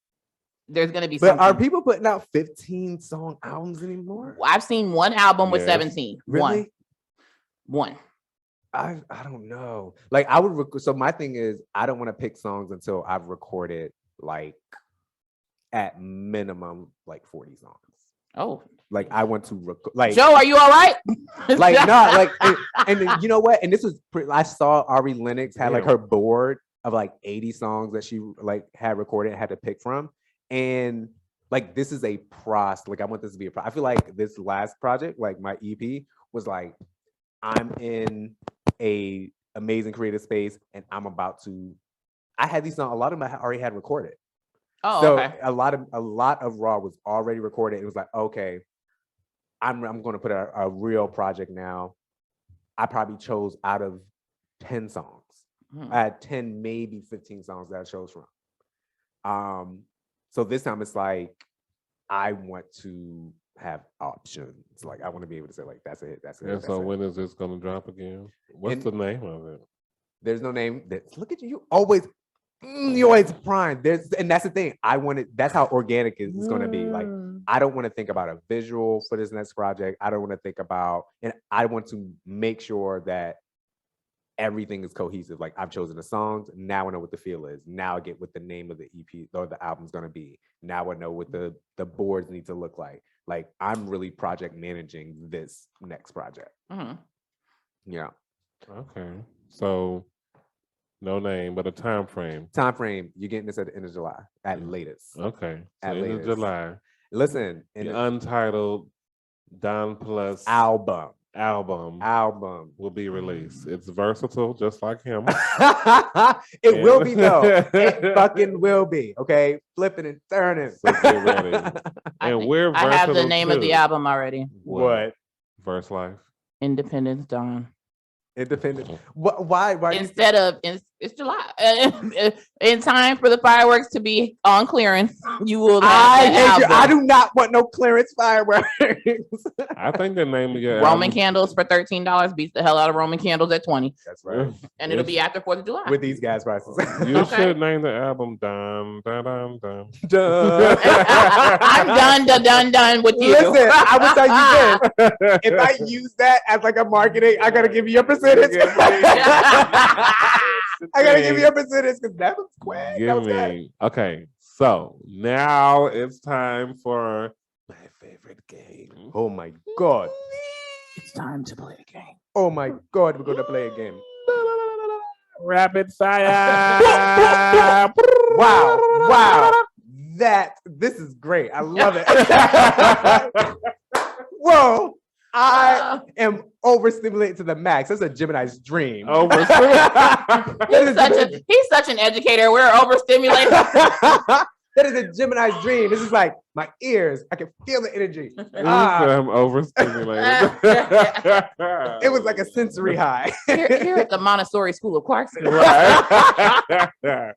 There's gonna be. But something. are people putting out 15 song albums anymore? I've seen one album with Yes. 17. Really? One. I don't know. Like I would. So my thing is, I don't want to pick songs until I've recorded like at minimum like 40 songs. Oh, Like I want to record. Like Joe, are you all right? like not like and then, you know what, and this was I saw Ari Lennox had like her board of like 80 songs that she like had recorded and had to pick from, and like this is a process. Like I want this to be I feel like this last project, like my EP, was like I'm in a amazing creative space and I'm about to I had these songs, a lot of them I already had recorded. Oh, So okay. a lot of Raw was already recorded. It was like, okay, I'm going to put a real project now. I probably chose out of 10 songs. I had 10, maybe 15 songs that I chose from. So this time it's like, I want to have options. Like I want to be able to say like, that's it. And so when is this gonna drop again? What's the name of it? There's no name. Look at you. You always prime. And that's the thing. That's how organic it's going to be. Like, I don't want to think about a visual for this next project. I don't want to think about, and I want to make sure that everything is cohesive. Like I've chosen the songs. Now I know what the feel is. Now I get what the name of the EP or the album's going to be. Now I know what the boards need to look like. Like I'm really project managing this next project. Yeah. Okay. So no name, but a time frame. Time frame. You're getting this at the end of July at latest. Okay. So At end of latest. July. Listen, The untitled Don Plus album will be released. It's versatile, just like him. It will be though. It fucking will be. Okay, flipping and turning. So get ready. And we're versatile. I have the name of the too. album already. What? Verse Life. Independence Dawn. Independent. Why? Instead of it's July. In time for the fireworks to be on clearance, you will. I hate you. I do not want no clearance fireworks. I think the name of your Roman album, candles for $13 beats the hell out of Roman candles at 20. That's right. And it'll be after 4th of July. With these gas prices. You Okay. should name the album Dun Dun Dun Dun. I'm done with you. Listen, I will tell you this. If I use that as like a marketing, I gotta give you a percentage. I gotta give you a percentage because that was quick. That Give was good. me. Okay, so now it's time for my favorite game. Oh my god. It's time to play a game. Oh my god, we're gonna play a game. Rapid fire. Wow. This is great. I love it. Whoa. I am overstimulated to the max. That's a Gemini's dream. He's such an educator. We're overstimulated. That That is a Gemini's dream. This is like my ears. I can feel the energy. I'm overstimulated. It was like a sensory high. Here at the Montessori School of Clarkson. Right.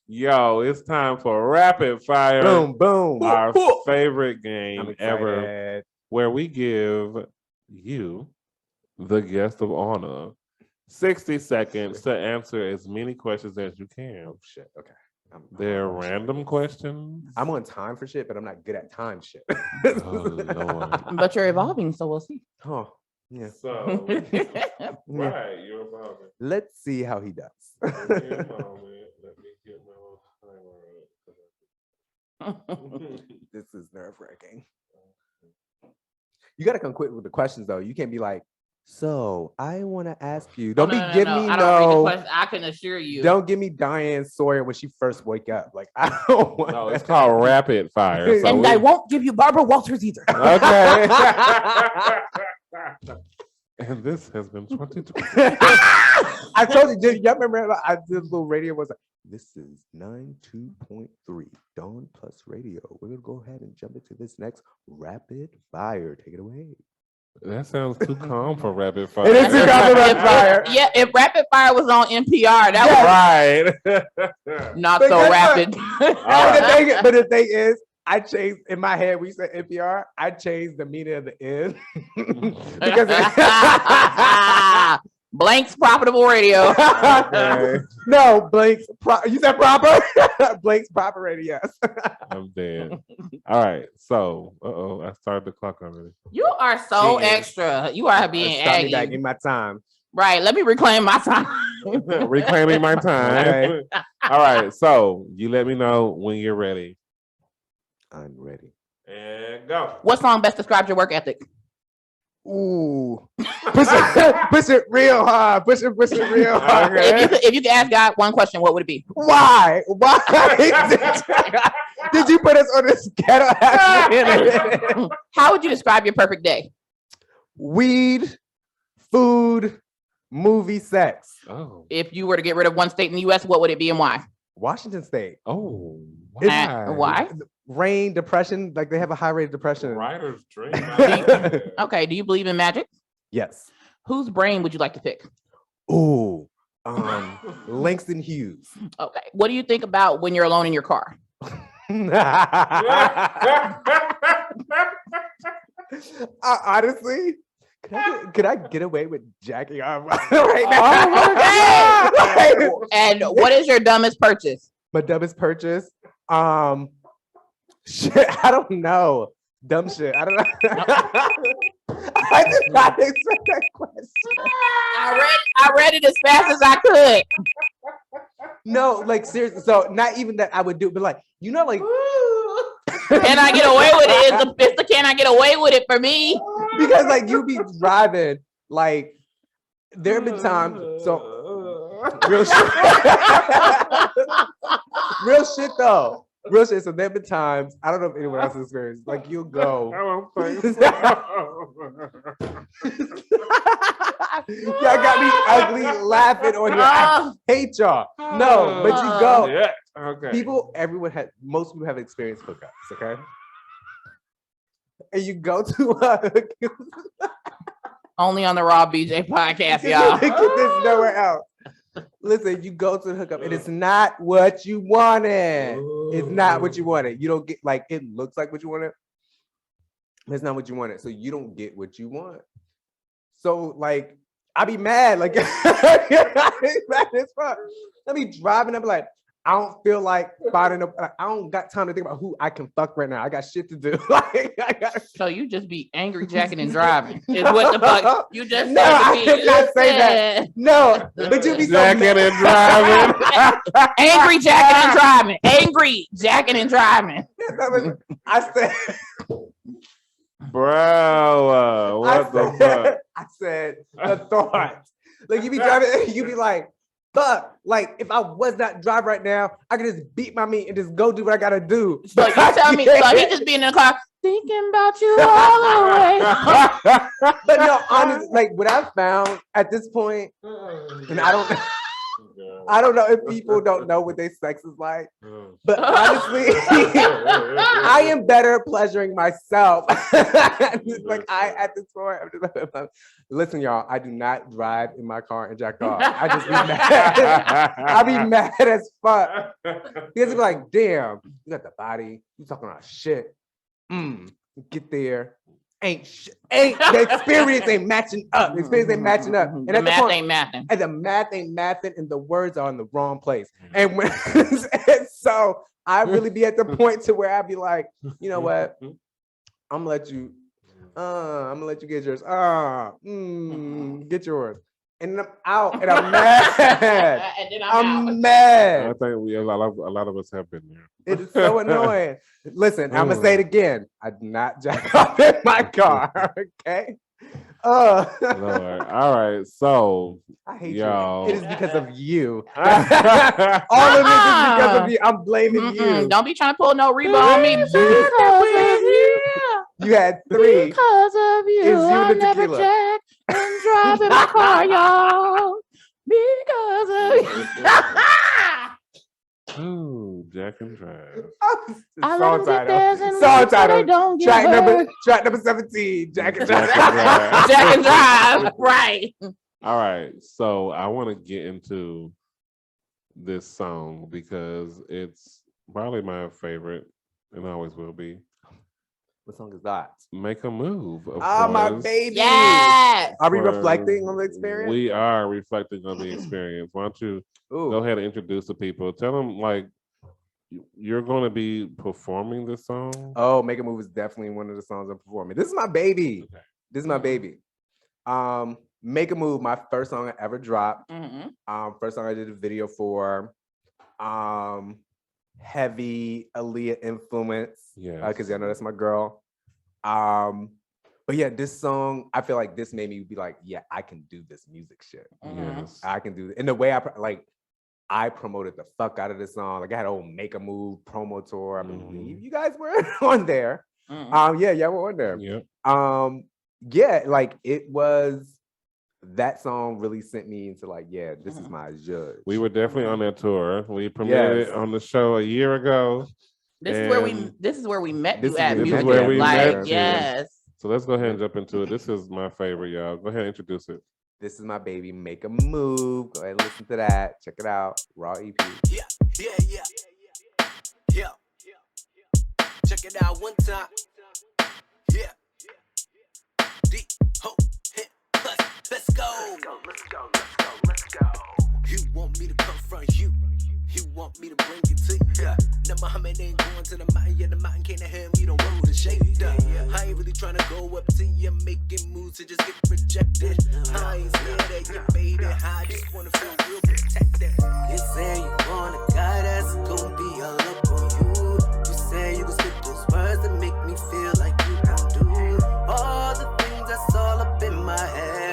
Yo, it's time for rapid fire. Boom, boom. Our favorite I'm game ever, excited. where we give you, the guest of honor, 60 seconds to answer as many questions as you can. Oh shit. Okay. They're random questions. I'm on time for shit, but I'm not good at time shit. Oh, Lord. But you're evolving, so we'll see. Oh, yeah. So, right, you're evolving. Let's see how he does. Give me a moment. Let me get my timer. This is nerve-wracking. You got to come quick with the questions, though. You can't be like, so I want to ask you. Don't No. me I don't read the question. I can assure you. Don't give me Diane Sawyer when she first wake up. Like, I don't want No, it's called rapid fire. So And I won't give you Barbara Walters either. Okay. And this has been 2020. I told you, did y'all remember I did a little radio was like, this is 92.3 Dawn Plus Radio. We're gonna go ahead and jump into this next rapid fire. Take it away. That sounds too calm for rapid fire. It is too calm for rapid fire. Yeah, if rapid fire was on NPR, that Right. was not But so guess rapid. But the thing is, I changed in my head. We said NPR. I changed the meaning of the N because Blank's profitable radio. Okay. no Blank's. You said proper. Blank's proper radio. Yes. I'm dead. All right. So, I started the clock already. You are so She is. extra. You are being Stop me back aggy. in my time. Right. Let me reclaim my time. Reclaiming my time. Okay. All right. So, you let me know when you're ready. I'm ready. And go. What song best describes your work ethic? Ooh, push it real hard. Push it real hard. Okay. If you could ask God one question, what would it be? Why? Did you put us on this ghetto ass? How would you describe your perfect day? Weed, food, movie, sex. Oh. If you were to get rid of one state in the U.S., what would it be and why? Washington State. Oh. Why? Rain, depression. Like they have a high rate of depression. Writer's dream. Okay. Do you believe in magic? Yes. Whose brain would you like to pick? Ooh. Langston Hughes. Okay. What do you think about when you're alone in your car? Honestly, could I get away with jacking off right now? Okay. And what is your dumbest purchase? My dumbest purchase? Shit, I don't know. Dumb shit. I don't know. I did not expect that question. I read it as fast as I could. No, like seriously. So not even that I would do, but like, you know, like Can I get away with it? It's the can I get away with it for me? because like you be driving, like there have been times. So real shit. Real shit though. Real shit. So there have been times. I don't know if anyone else has experienced. Like you'll go. Y'all got me ugly laughing on your ass. Hate y'all. No, but you go. Yeah. Okay. Most people have experienced hookups, okay? And you go to Only on the Raw BJ podcast, y'all. There's nowhere else. Listen, you go to the hookup and it's not what you wanted. It's not what you wanted. You don't get like it looks like what you wanted. But it's not what you wanted. So you don't get what you want. So like I be mad. Like I be mad as fuck. I be driving up like I don't feel like finding I don't got time to think about who I can fuck right now. I got shit to do. Like I got So you just be angry jacking and driving. Is what the fuck you just said No, to I me. did not say that. No, but you be so Jacking mad. and driving. Angry jacking and driving. Angry jacking and driving. I said Bro, what the fuck? I said the thought. Like you be driving, you be like, fuck. Like if I was not driving right now, I could just beat my meat and just go do what I gotta do. So you tell me, so he just be in the car thinking about you all the way. But no, honestly, like what I found at this point, and I don't I don't know if people don't know what their sex is like, but honestly, I am better at pleasuring myself. Like at the tour. Listen, y'all, I do not drive in my car and jack off. I just be mad. I be mad as fuck. Because be like, damn, you got the body, you talking about shit. Get there. Ain't the experience ain't matching up. The experience ain't matching up. And the math ain't mathing. And the math ain't mathing, and the words are in the wrong place. And when and so I really be at the point to where I be like, you know what? I'm gonna let you get yours. Get yours. And I'm out and I'm mad. And then I'm mad. I think a lot of us have been there. It is so annoying. Listen, I'm gonna say it again. I do not jack off in my car. Okay. Lord. All right. So I hate y'all. you. It is because of you. All of this is because of you. I'm blaming you. Don't be trying to pull no Reba on me. You had 3. Because of you, I never jack and drive in my car, y'all. Because of you. Ooh, Jack and Drive. I let them get theirs and Song leave so they title. don't get hurt. Track number 17. Jack and Drive. Jack and Drive. Right. All right. So I want to get into this song because it's probably my favorite and always will be. What song is that? Make a Move. My baby. Yes. Are we reflecting on the experience? We are reflecting on the experience. Why don't you go ahead and introduce the people? Tell them like you're going to be performing this song. Oh, Make a Move is definitely one of the songs I'm performing. This is my baby. Okay. This is my baby. Make a Move, my first song I ever dropped. First song I did a video for. Heavy Aaliyah influence. Yeah. Because I know that's my girl. But yeah, this song, I feel like this made me be like, yeah, I can do this music shit. Yes. I can do it. And the way I promoted the fuck out of this song. Like I had a whole Make a Move promo tour. I believe you guys were on there. Yeah, we're on there. Yeah. Yeah, like it was. That song really sent me into like, yeah, this is my judge. We were definitely on that tour. We premiered it on the show a year ago. This is where we met you at music. Where we met you. Yes. So let's go ahead and jump into it. This is my favorite, y'all. Go ahead and introduce it. This is my baby, Make a Move. Go ahead and listen to that. Check it out. Raw EP. Yeah. Check it out one time. Yeah. Let's go. You want me to confront you? You want me to bring it to you? Now Muhammad ain't going to the mountain, yeah, the mountain can't have me, don't roll the shade. I ain't really trying to go up to you, making moves to just get rejected. I ain't scared at you, baby. I just wanna feel real protected. You say you want a guy that's gonna be all up on you. You say you can spit those words that make me feel like you can do all the things that's all up in my head.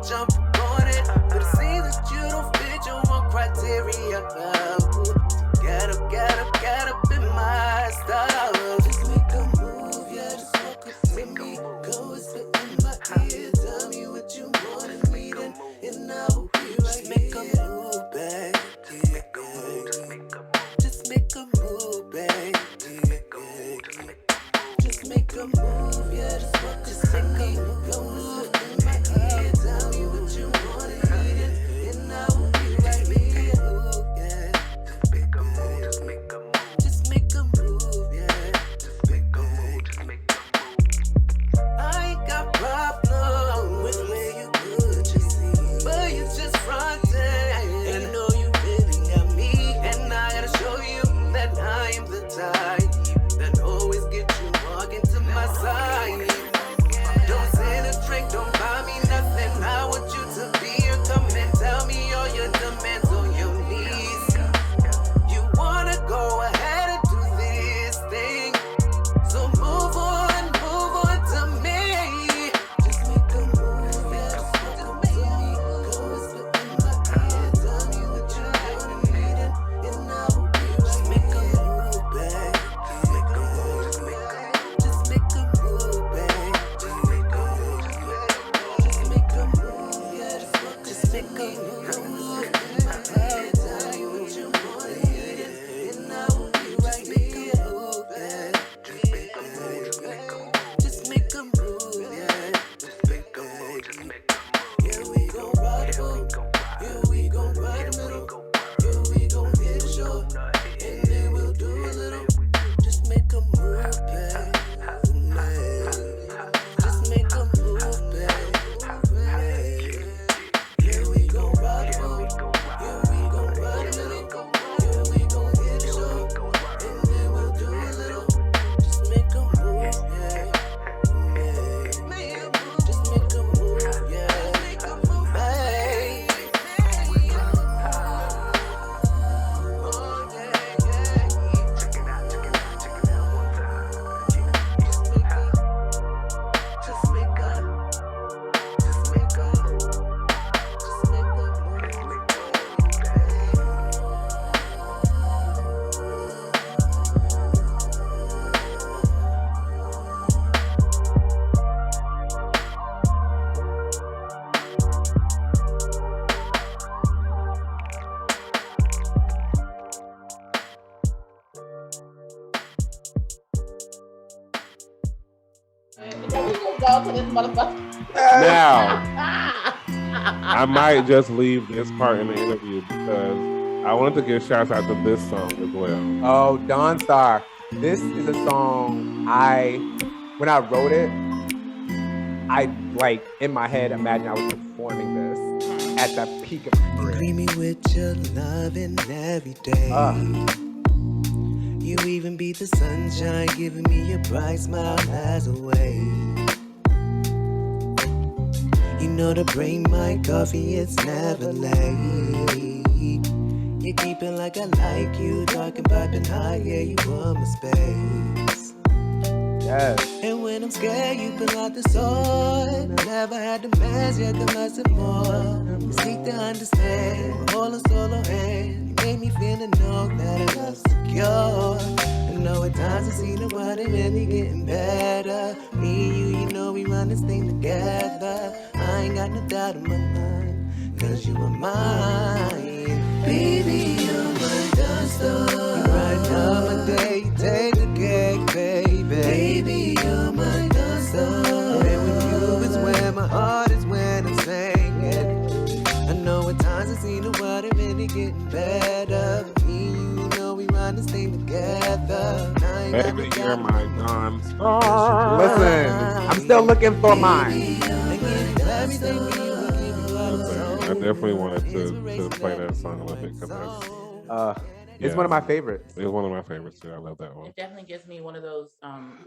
Jump on it, but it seems that you don't fit your own criteria. Get up in my style. Just make a move, yeah, just walk up to me. go to this motherfucker. Now, I might just leave this part in the interview because I wanted to give shouts out to this song as well. Oh, Dawn Star. This is a song when I wrote it, I like in my head imagine I was performing this at the peak of my career. Greet me with your loving every day. You even beat the sunshine, giving me your bright smile as a way. You know to bring my coffee, it's never late. You keep it like I like you, talking about the high, yeah, you want my space. Yes. And when I'm scared, you pull out the sword. I never had the mask, yet can learn some more. You seek to understand, hold a solo hand. You made me feel to know that I was secure. I know at times I see the world and really getting better. Me and you know we run this thing together. I ain't got no doubt in my mind, cause you are mine. Baby, you're my dust. You brighten up my day, you take the cake, baby. Baby, you're my dust. And with you is where my heart is when I'm singing. I know at times I see the world and really getting better. Me and you know we run this thing together. Baby, you're my Dawn Star. Listen, I'm still looking for mine. I definitely wanted to play that song a little bit because It's one of my favorites. it's one of my favorites too. I love that one. It definitely gives me one of those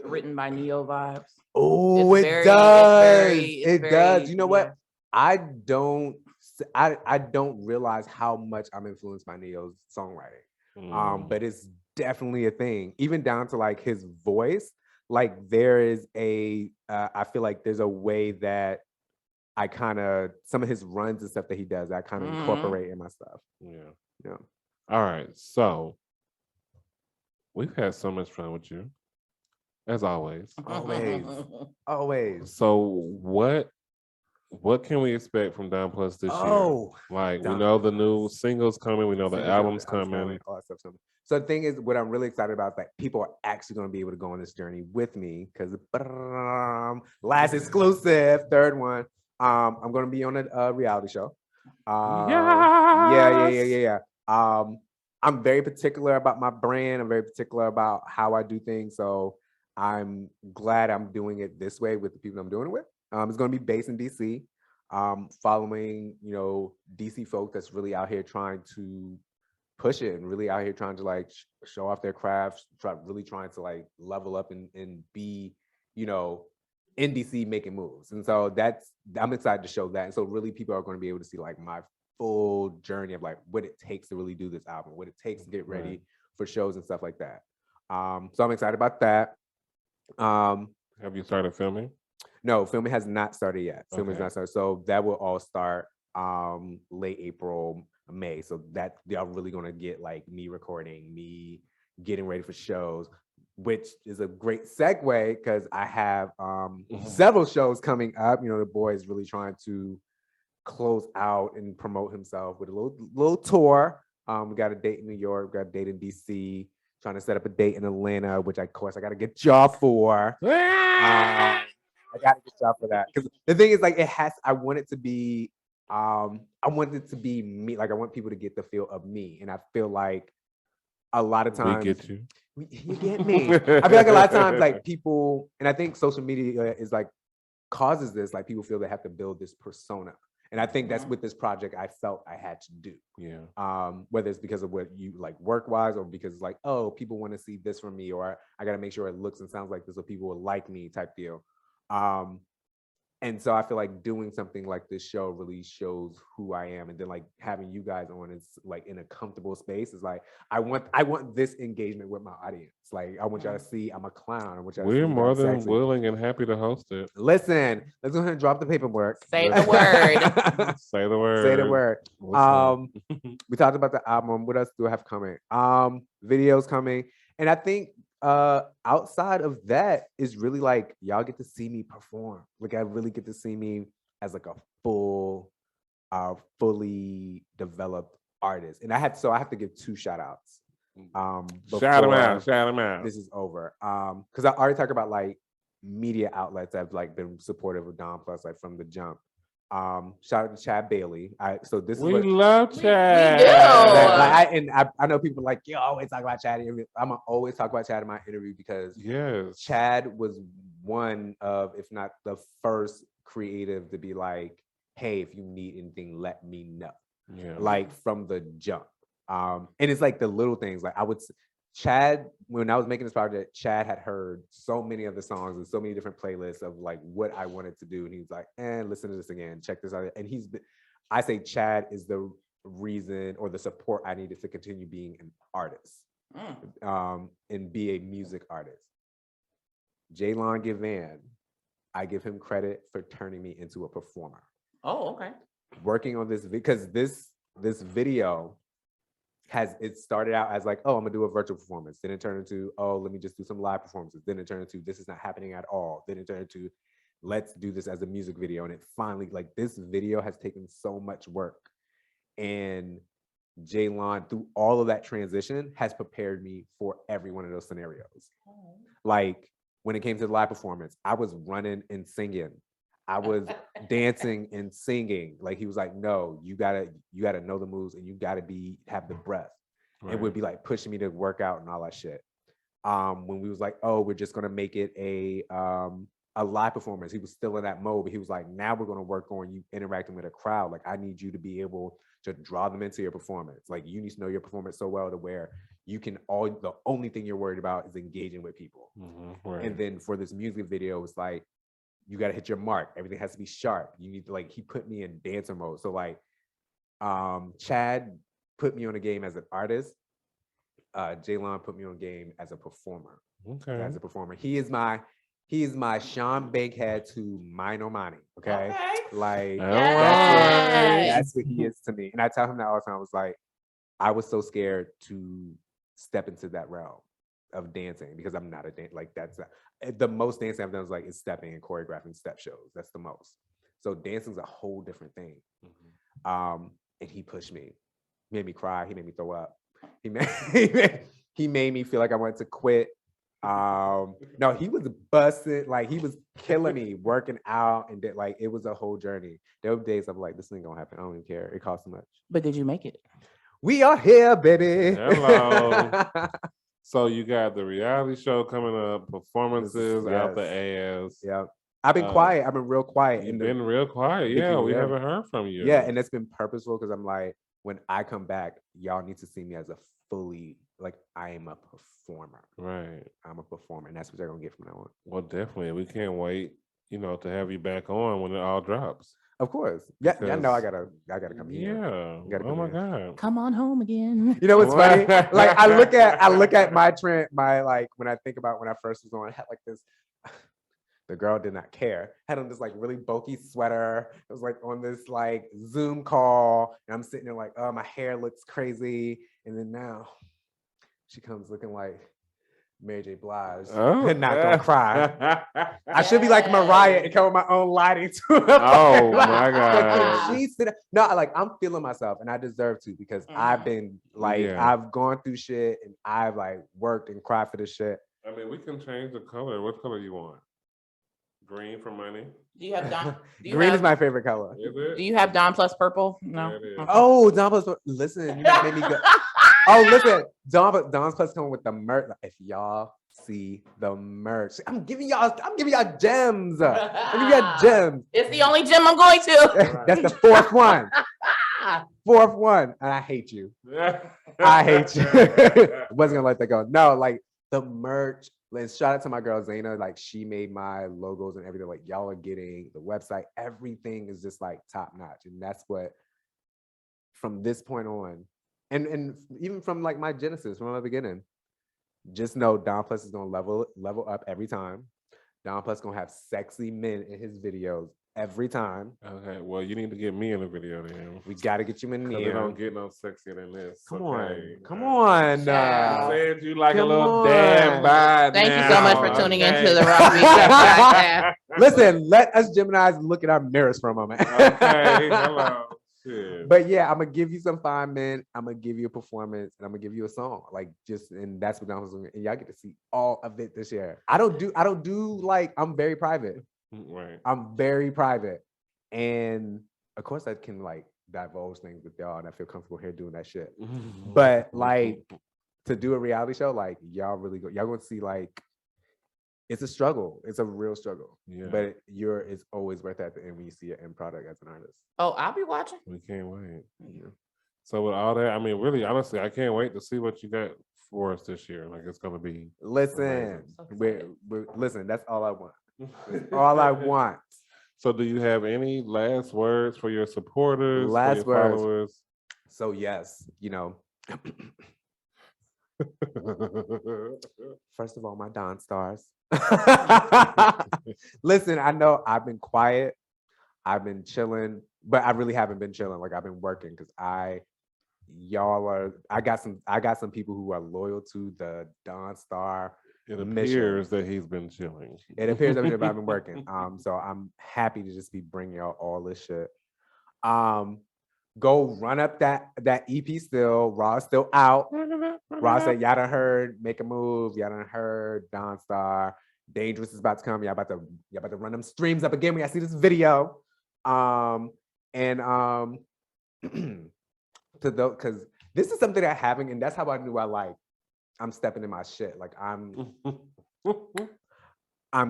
written by Neo vibes. Oh, It's it very- does. it's It very- does. You know what? yeah. I don't realize how much I'm influenced by Neo's songwriting. But it's definitely a thing. Even down to like his voice. Like there is I feel like there's a way that I kind of some of his runs and stuff that he does, I kind of incorporate in my stuff. Yeah. Yeah. All right. So we've had so much fun with you, as always. Always. So what can we expect from Don Plus this year? Like we know the new singles coming, we know the album's coming. All that stuff's coming. So the thing is, what I'm really excited about is that people are actually going to be able to go on this journey with me because last exclusive, third one. I'm going to be on a reality show. Yeah. I'm very particular about my brand. I'm very particular about how I do things. So I'm glad I'm doing it this way with the people I'm doing it with. It's going to be based in DC, following, DC folk that's really out here trying to push it and really out here trying to like show off their crafts, really trying to like level up and be, in DC making moves. And so I'm excited to show that. And so really people are going to be able to see like my full journey of like what it takes to really do this album, what it takes to get ready for shows and stuff like that. So I'm excited about that. Have you started filming? No, filming has not started yet. Filming has Okay. not started. So that will all start late April, May. So that they're really gonna get like me recording, me getting ready for shows, which is a great segue because I have several shows coming up. The boy is really trying to close out and promote himself with a little tour. We got a date in New York, we got a date in DC, trying to set up a date in Atlanta, which of course I gotta get y'all for. I gotta get y'all for that. Because the thing is like I want it to be me. Like I want people to get the feel of me. And I feel like a lot of times We get you. You get me. I feel like a lot of times like people, and I think social media is like causes this, like people feel they have to build this persona. And I think that's with this project I felt I had to do. Yeah. Whether it's because of what you like work-wise or because it's like, oh, people want to see this from me, or I got to make sure it looks and sounds like this so people will like me type deal. And so I feel like doing something like this show really shows who I am. And then like having you guys on is like in a comfortable space is like, I want this engagement with my audience. Like I want y'all to see I'm a clown. I want y'all to see We're more than sexy. willing and happy to host it. Listen, let's go ahead and drop the paperwork. Say the word. Say the word. Say the word. We talked about the album. What else do I have coming? Videos coming. And I think outside of that is really like y'all get to see me perform. Like I really get to see me as like a fully developed artist. And I have to give 2 shout outs. Shout them out. This is over. Because I already talked about like media outlets have like been supportive of Don Plus like from the jump. Shout out to Chad Bailey. So this is We what love Chad. do. I know people like, yo, always talk about Chad. I'm gonna always talk about Chad in my interview because Yes. Chad was one of, if not the first creative to be like, hey, if you need anything, let me know. Yeah. Like from the jump. And it's like the little things. Like Chad, when I was making this project, Chad had heard so many of the songs and so many different playlists of like what I wanted to do. And he was like, listen to this again, check this out. And I say Chad is the reason or the support I needed to continue being an artist and be a music artist. Jaylon Givan, I give him credit for turning me into a performer. Oh, okay. Working on this, because this video it started out as like, oh, I'm gonna do a virtual performance. Then it turned into, oh, let me just do some live performances. Then it turned into, this is not happening at all. Then it turned into, let's do this as a music video. And it finally, like, this video has taken so much work. And Jaylon, through all of that transition, has prepared me for every one of those scenarios. Like, when it came to the live performance, I was running and singing. I was dancing and singing. Like, he was like, no, you gotta know the moves and you gotta have the breath. Right. And would be like pushing me to work out and all that shit. When we was like, oh, we're just gonna make it a live performance. He was still in that mode, but he was like, now we're gonna work on you interacting with a crowd. Like, I need you to be able to draw them into your performance. Like, you need to know your performance so well to where you can the only thing you're worried about is engaging with people. Mm-hmm. Right. And then for this music video, it's like, you got to hit your mark. Everything has to be sharp. You need to, like, he put me in dancer mode. So like, Chad put me on a game as an artist. Jaylon put me on game as a performer. Okay. As a performer. He is my Sean Bankhead to Mino Money. Okay. Like, that's what he is to me. And I tell him that all the time. I was like, I was so scared to step into that realm of dancing because I'm not a dancer. Like, that's the most dancing I've done is stepping and choreographing step shows. That's the most. So dancing's a whole different thing. Mm-hmm. And he pushed me. He made me cry. He made me throw up. He made me feel like I wanted to quit. No, he was busted. Like, he was killing me, working out, and like, it was a whole journey. There were days I'm like, this ain't gonna happen. I don't even care. It costs too much. But did you make it? We are here, baby. Hello. So you got the reality show coming up, performances out the ass. Yeah. I've been quiet. I've been real quiet. You've been real quiet. Yeah, we haven't heard from you. Yeah, and it's been purposeful because I'm like, when I come back, y'all need to see me as a fully, like, I am a performer. Right. I'm a performer, and that's what you're gonna get from now on. Well, definitely. We can't wait, to have you back on when it all drops. Of course. Yeah, I know I gotta come here. Yeah. Oh my God. Come on home again. You know what's funny? Like, I look at my trend, when I think about when I first was on, I had like this. The girl did not care. Had on this like really bulky sweater. It was like on this like Zoom call, and I'm sitting there like, oh, my hair looks crazy. And then now she comes looking like Mary J. Blige and not gonna cry. I should be like Mariah and come with my own lighting to it. Oh my God. I'm feeling myself, and I deserve to because I've been like, I've gone through shit, and I've like worked and cried for this shit. I mean, we can change the color. What color you want? Green for money. Do you have Don? Green is my favorite color. Is it? Do you have Don Plus purple? No. Yeah, oh, Don Plus. Listen, you made me go. Oh, listen, Don's Plus coming with the merch. If y'all see the merch, I'm giving y'all gems. I'm giving y'all gems. It's the only gem I'm going to. That's the fourth one. Fourth one, and I hate you. I hate you. Wasn't gonna let that go. No, like the merch. And shout out to my girl Zaina. Like, she made my logos and everything. Like, y'all are getting the website. Everything is just like top notch, and that's what. From this point on. And even from like my genesis, from the beginning, just know Don Plus is gonna level up every time. Don Plus gonna have sexy men in his videos every time. Okay, well, you need to get me in the video then. We gotta get you in there. They don't get no sexier than this. Come on. You said you like a little damn vibe. Thank you so much for tuning into the R.A.W. Listen, let us Geminis look at our mirrors for a moment. Okay, hello. Yeah. But yeah, I'm gonna give you some 5 men. I'm gonna give you a performance, and I'm gonna give you a song. Like and that's what I was doing. And y'all get to see all of it this year. I don't do like I'm very private. Right. I'm very private, and of course I can like divulge things with y'all, and I feel comfortable here doing that shit. But like to do a reality show, like y'all gonna see like it's a struggle. It's a real struggle. Yeah. But it's always worth it at the end when you see your end product as an artist. Oh, I'll be watching. We can't wait. Yeah. So with all that, I mean, really, honestly, I can't wait to see what you got for us this year. Like it's gonna be. Listen, amazing. listen. That's all I want. That's all I want. So, do you have any last words for your supporters, Last for your words. followers? So yes, first of all, my Don stars. Listen, I know I've been quiet. I've been chilling, but I really haven't been chilling. Like I've been working because I got some people who are loyal to the Don Star. It mission. appears that he's been chilling. It appears that I've been working. So I'm happy to just be bringing y'all all this shit. Go run up that EP still. Raw is still out. Raw said y'all done heard Make a Move. Y'all done heard Don Star. Dangerous is about to come. Y'all about to run them streams up again when y'all see this video. Because this is something that happened, and that's how I knew I'm stepping in my shit. Like I'm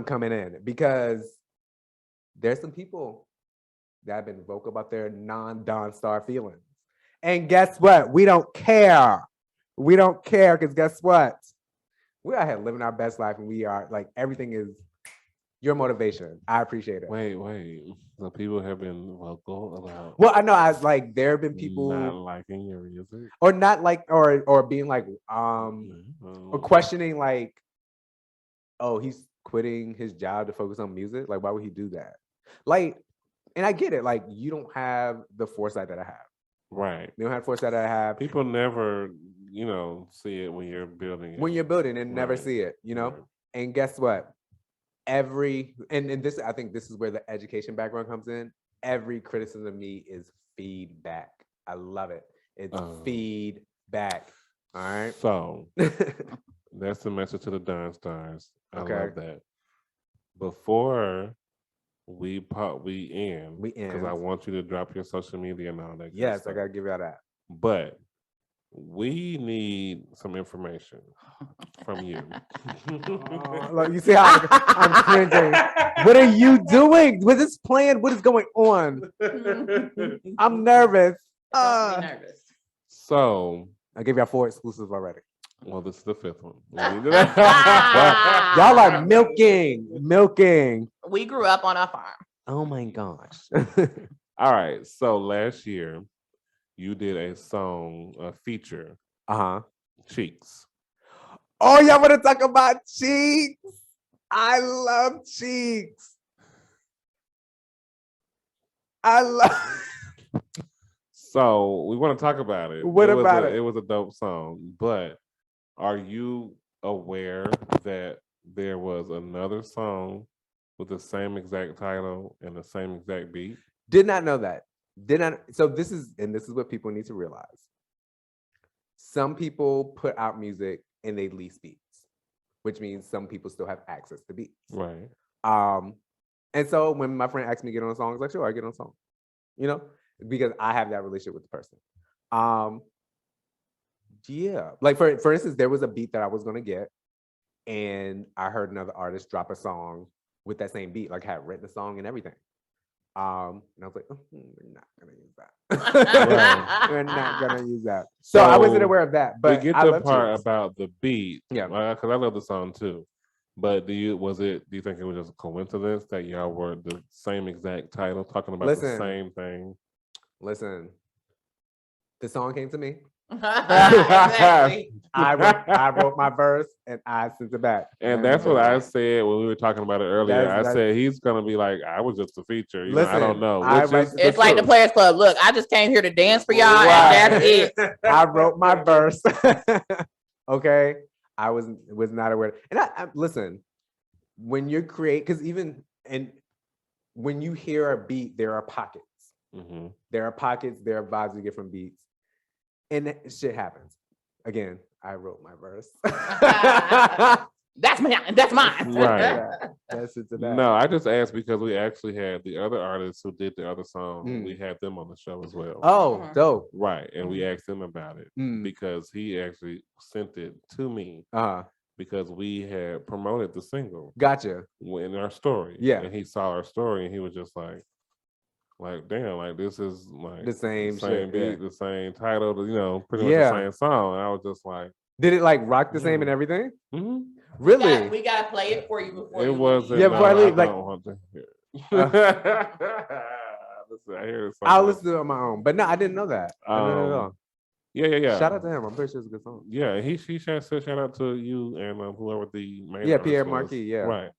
coming in because there's some people that have been vocal about their non-Don Star feelings. And guess what? We don't care. We don't care because guess what? We're out here living our best life, and we are like everything is your motivation. I appreciate it. Wait. So people have been vocal about. Well, I know there have been people not liking your music, or not like, or being like, or questioning like, oh, he's quitting his job to focus on music. Like, why would he do that? Like, and I get it. Like, you don't have the foresight that I have. Right. You don't have the foresight that I have. People never, see it when you're building. When you're building and never Right. see it, Right. And guess what? And this, I think this is where the education background comes in. Every criticism of me is feedback. I love it. It's feedback. All right. So that's the message to the Don Stars. I love that. Before we end because I want you to drop your social media and all that. Yes, I gotta give y'all that. But we need some information from you. Look, you see how I'm cringing. What are you doing? What is planned? What is going on? I'm nervous. Don't be nervous. So I gave y'all 4 exclusives already. Well, this is the 5th one. Y'all are milking. We grew up on a farm. Oh my gosh. All right. So last year, you did a song, a feature. Cheeks. Oh, y'all want to talk about Cheeks? I love Cheeks. So we want to talk about it. What about it? It was a dope song, but are you aware that there was another song with the same exact title and the same exact beat? Did not know that. So this is what people need to realize. Some people put out music and they lease beats, which means some people still have access to beats. Right. And so when my friend asked me to get on a song, I was like, sure, I get on a song. Because I have that relationship with the person. Yeah. Like for instance, there was a beat that I was gonna get, and I heard another artist drop a song with that same beat, like had written the song and everything. And I was like, we're not gonna use that. We're not gonna use that. So I wasn't aware of that. But we get the part about the beat, because I love the song too. But do you think it was just a coincidence that y'all were the same exact title, talking about the same thing? Listen, the song came to me. Exactly. I wrote my verse and I sent it back. And that's what I said when we were talking about it earlier. I said he's gonna be like, I was just a feature. I don't know. It's like the Players Club. Look, I just came here to dance for y'all, and that's it. I wrote my verse. Okay, I was not aware. And I listen, when you create, because when you hear a beat, there are pockets. There are pockets, there are vibes you get from beats, and shit happens. Again, I wrote my verse. That's mine. That's mine. Right. That's it to that. No, I just asked because we actually had the other artists who did the other song. We had them on the show as well. Oh, dope. Right. And we asked him about it Mm. because he actually sent it to me Uh-huh. because we had promoted the single Gotcha. in our story. Yeah. And he saw our story and he was just like, damn, like this is like The same shit, beat, yeah. the same title, pretty much Yeah. the same song. And I was just like, Did it like rock the same and everything? mhm. Really? We gotta play it for you before It you wasn't. Yeah, No, before I leave, like- don't want to hear it. Listen, I hear it. I'll listen to it on my own. But no, I didn't know that. I didn't know that at all. Yeah. Shout out to him. I'm pretty sure it's a good song. Yeah, he said shout out to you and whoever the main Yeah, artist Pierre was. Marquis, yeah. Right.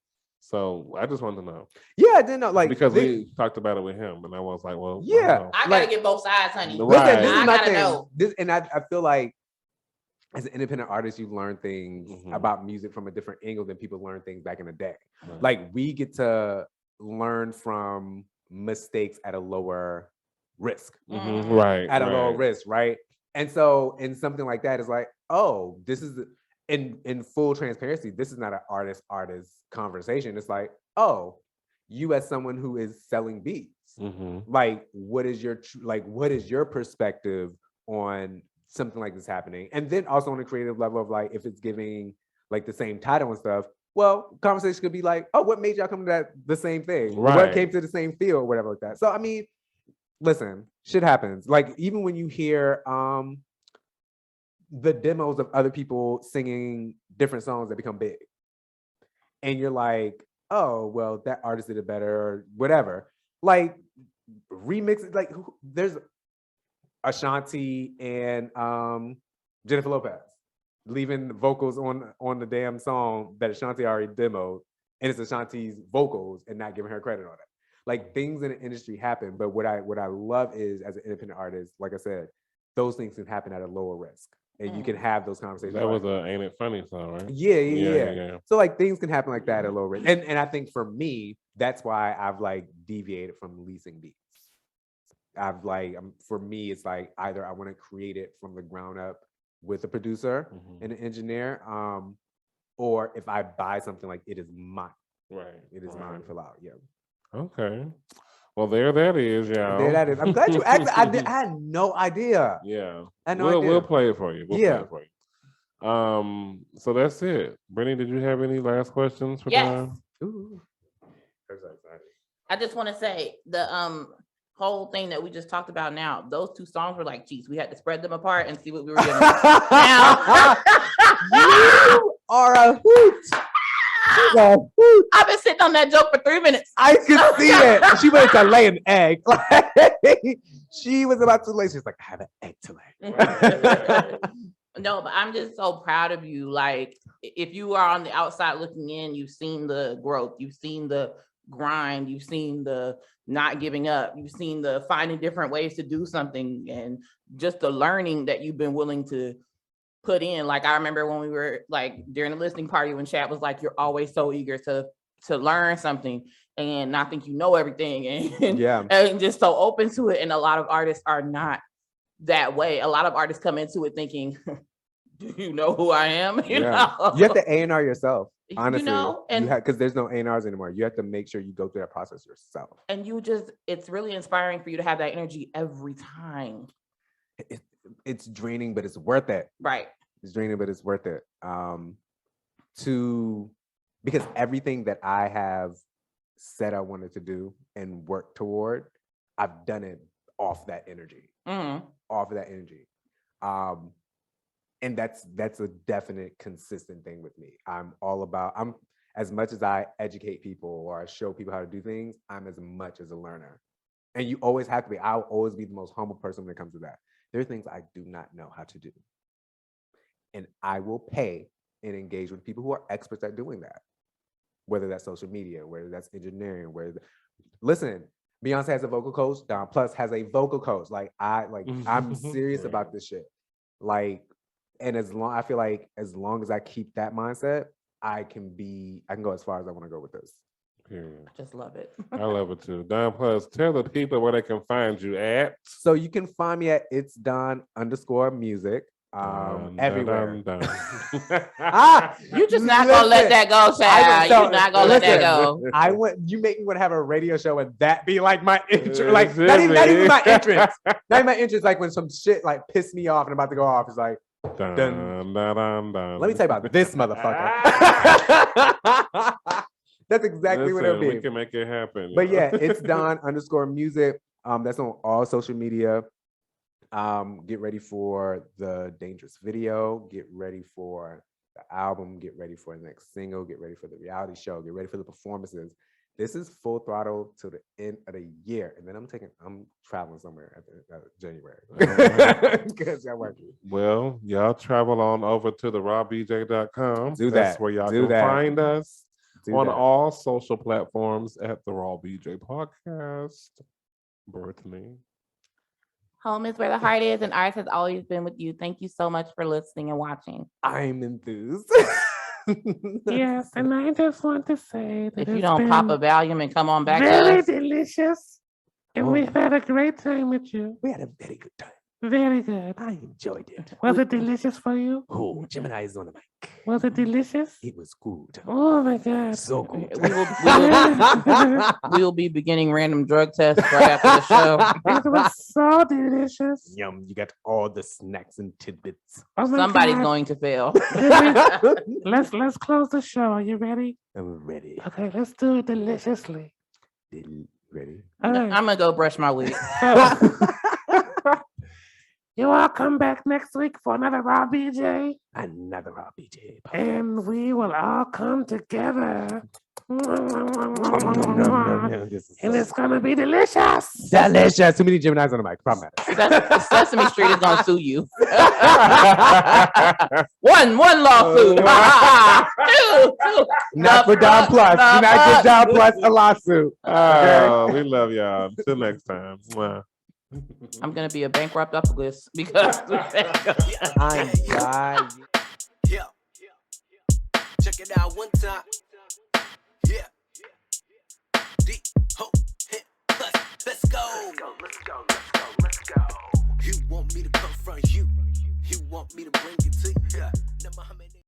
So I just wanted to know Yeah, I didn't know. Like because they- we talked about it with him, and I was like, well, Yeah. I don't know. I gotta Like- get both sides, honey. Right. Listen, this is I my gotta thing. know. This, and I feel like as an independent artist, you learn things Mhm. about music from a different angle than people learn things back in the day. Right. Like we get to learn from mistakes at a lower risk. Mhm, right. At a lower right. risk, right? And so in something like that, it's like, oh, this is in full transparency, this is not an artist conversation. It's like, oh, you as someone who is selling beats, Mhm. like what is your perspective on something like this happening? And then also on a creative level of like if it's giving like the same title and stuff, well, conversation could be like, oh, what made y'all come to the same thing? What Right. came to the same feel or whatever like that. So I mean, listen, shit happens. Like even when you hear the demos of other people singing different songs that become big, and you're like, oh, well, that artist did it better or whatever. Like remixes, like there's Ashanti and Jennifer Lopez leaving vocals on the damn song that Ashanti already demoed, and it's Ashanti's vocals and not giving her credit on it. Like things in the industry happen, but what I love is as an independent artist, like I said, those things can happen at a lower risk, and you can have those conversations. That was like, a Ain't It Funny song, right? yeah. So like things can happen like that at a lower risk, and I think for me, that's why I've like deviated from leasing beats. I've like for me, it's like either I want to create it from the ground up with a producer Mhm. and an engineer, or if I buy something, like it is mine. Right. It is mine for out. Yeah. Okay. Well, there that is, y'all. There that is. I'm glad you asked. I had no idea. Yeah. I had no idea. We'll play it for you. We'll Yeah. play it for you. So that's it. Brittany, did you have any last questions for Yes. time? Ooh. I just want to say the whole thing that we just talked about now, those two songs were like, geez, we had to spread them apart and see what we were getting. Now, You are a hoot. She's a hoot. I've been sitting on that joke for 3 minutes. I could see it. She went to lay an egg. She was about to lay. She's like, I have an egg to lay. No, but I'm just so proud of you. Like, if you are on the outside looking in, you've seen the growth, you've seen the grind, you've seen the not giving up, you've seen the finding different ways to do something, and just the learning that you've been willing to put in. Like, I remember when we were like during the listening party when Chad was like, you're always so eager to learn something and not think you know everything, and, Yeah. and just so open to it. And a lot of artists are not that way. A lot of artists come into it thinking, do you know who I am? You know, You have to A&R yourself. Honestly, you know, and because there's no A&Rs anymore. You have to make sure you go through that process yourself. and you just, it's really inspiring for you to have that energy every time. It's draining, but it's worth it. Right. It's draining, but it's worth it. Because everything that I have said I wanted to do and work toward, I've done it off that energy. Mhm. Off of that energy. And that's a definite consistent thing with me. I'm as much as I educate people or I show people how to do things, I'm as much as a learner. And you always have to be. I'll always be the most humble person when it comes to that. There are things I do not know how to do. And I will pay and engage with people who are experts at doing that. Whether that's social media, whether that's engineering, listen, Beyonce has a vocal coach, Don Plus has a vocal coach. I'm serious about this shit. And I feel like as long as I keep that mindset, I can go as far as I want to go with this. Period. I just love it. I love it too. Don Plus, tell the people where they can find you at. So you can find me at It's Don_music. Everywhere. Dun. You just not gonna let that go, child. so- You're not gonna let that listen, go. You make me want to have a radio show and that be like my intro, like It not should even be. my entrance. Not even my entrance, like when some shit like pissed me off and I'm about to go off, it's like, Dun, Dun. dun, dun, dun. let me tell you about this motherfucker. That's exactly what it'll Listen, be. we can make it happen. But yeah, It's Don_music. That's on all social media. Get ready for the Dangerous video. Get ready for the album. Get ready for the next single. Get ready for the reality show. Get ready for the performances. This is full throttle to the end of the year, and then I'm traveling somewhere at the, January because I'm working. Well, y'all travel on over to the rawbj.com. Do That's that. where y'all Do can that. find us Do on that. all social platforms at the Raw BJ Podcast. Brittany. Home is where the heart is, and ours has always been with you. Thank you so much for listening and watching. I'm enthused. Yes, and I just want to say that If you it's don't been pop a Valium and come on back to very us, delicious, and Oh. we've had a great time with you. We had a very good time. Very good. I enjoyed it. Was it delicious for you? Oh, Gemini is on the mic. Was it delicious? It was good. Oh my God. So good. we will be beginning random drug tests right after the show. It was so delicious. Yum, you got all the snacks and tidbits. Oh my Somebody's God. going to fail. Let's close the show. Are you ready? I'm ready. Okay, let's do it deliciously. Ready? All right. I'm gonna go brush my wig. You all come back next week for another Raw BJ, Another RBJ. and we will all come together. And it's gonna be delicious. delicious. Too many Geminis on the mic. Problem matters. Sesame Street is gonna sue you. one lawsuit. Two. Not for Don Plus. Do not give Don Plus a lawsuit. Oh, we love y'all. Until next time. Mwah. I'm gonna be a bankrupt octopus because I'm dying. Yeah. Check it out one time. Yeah. Let's go. Let's go. You want me to confront you. You want me to bring it to you.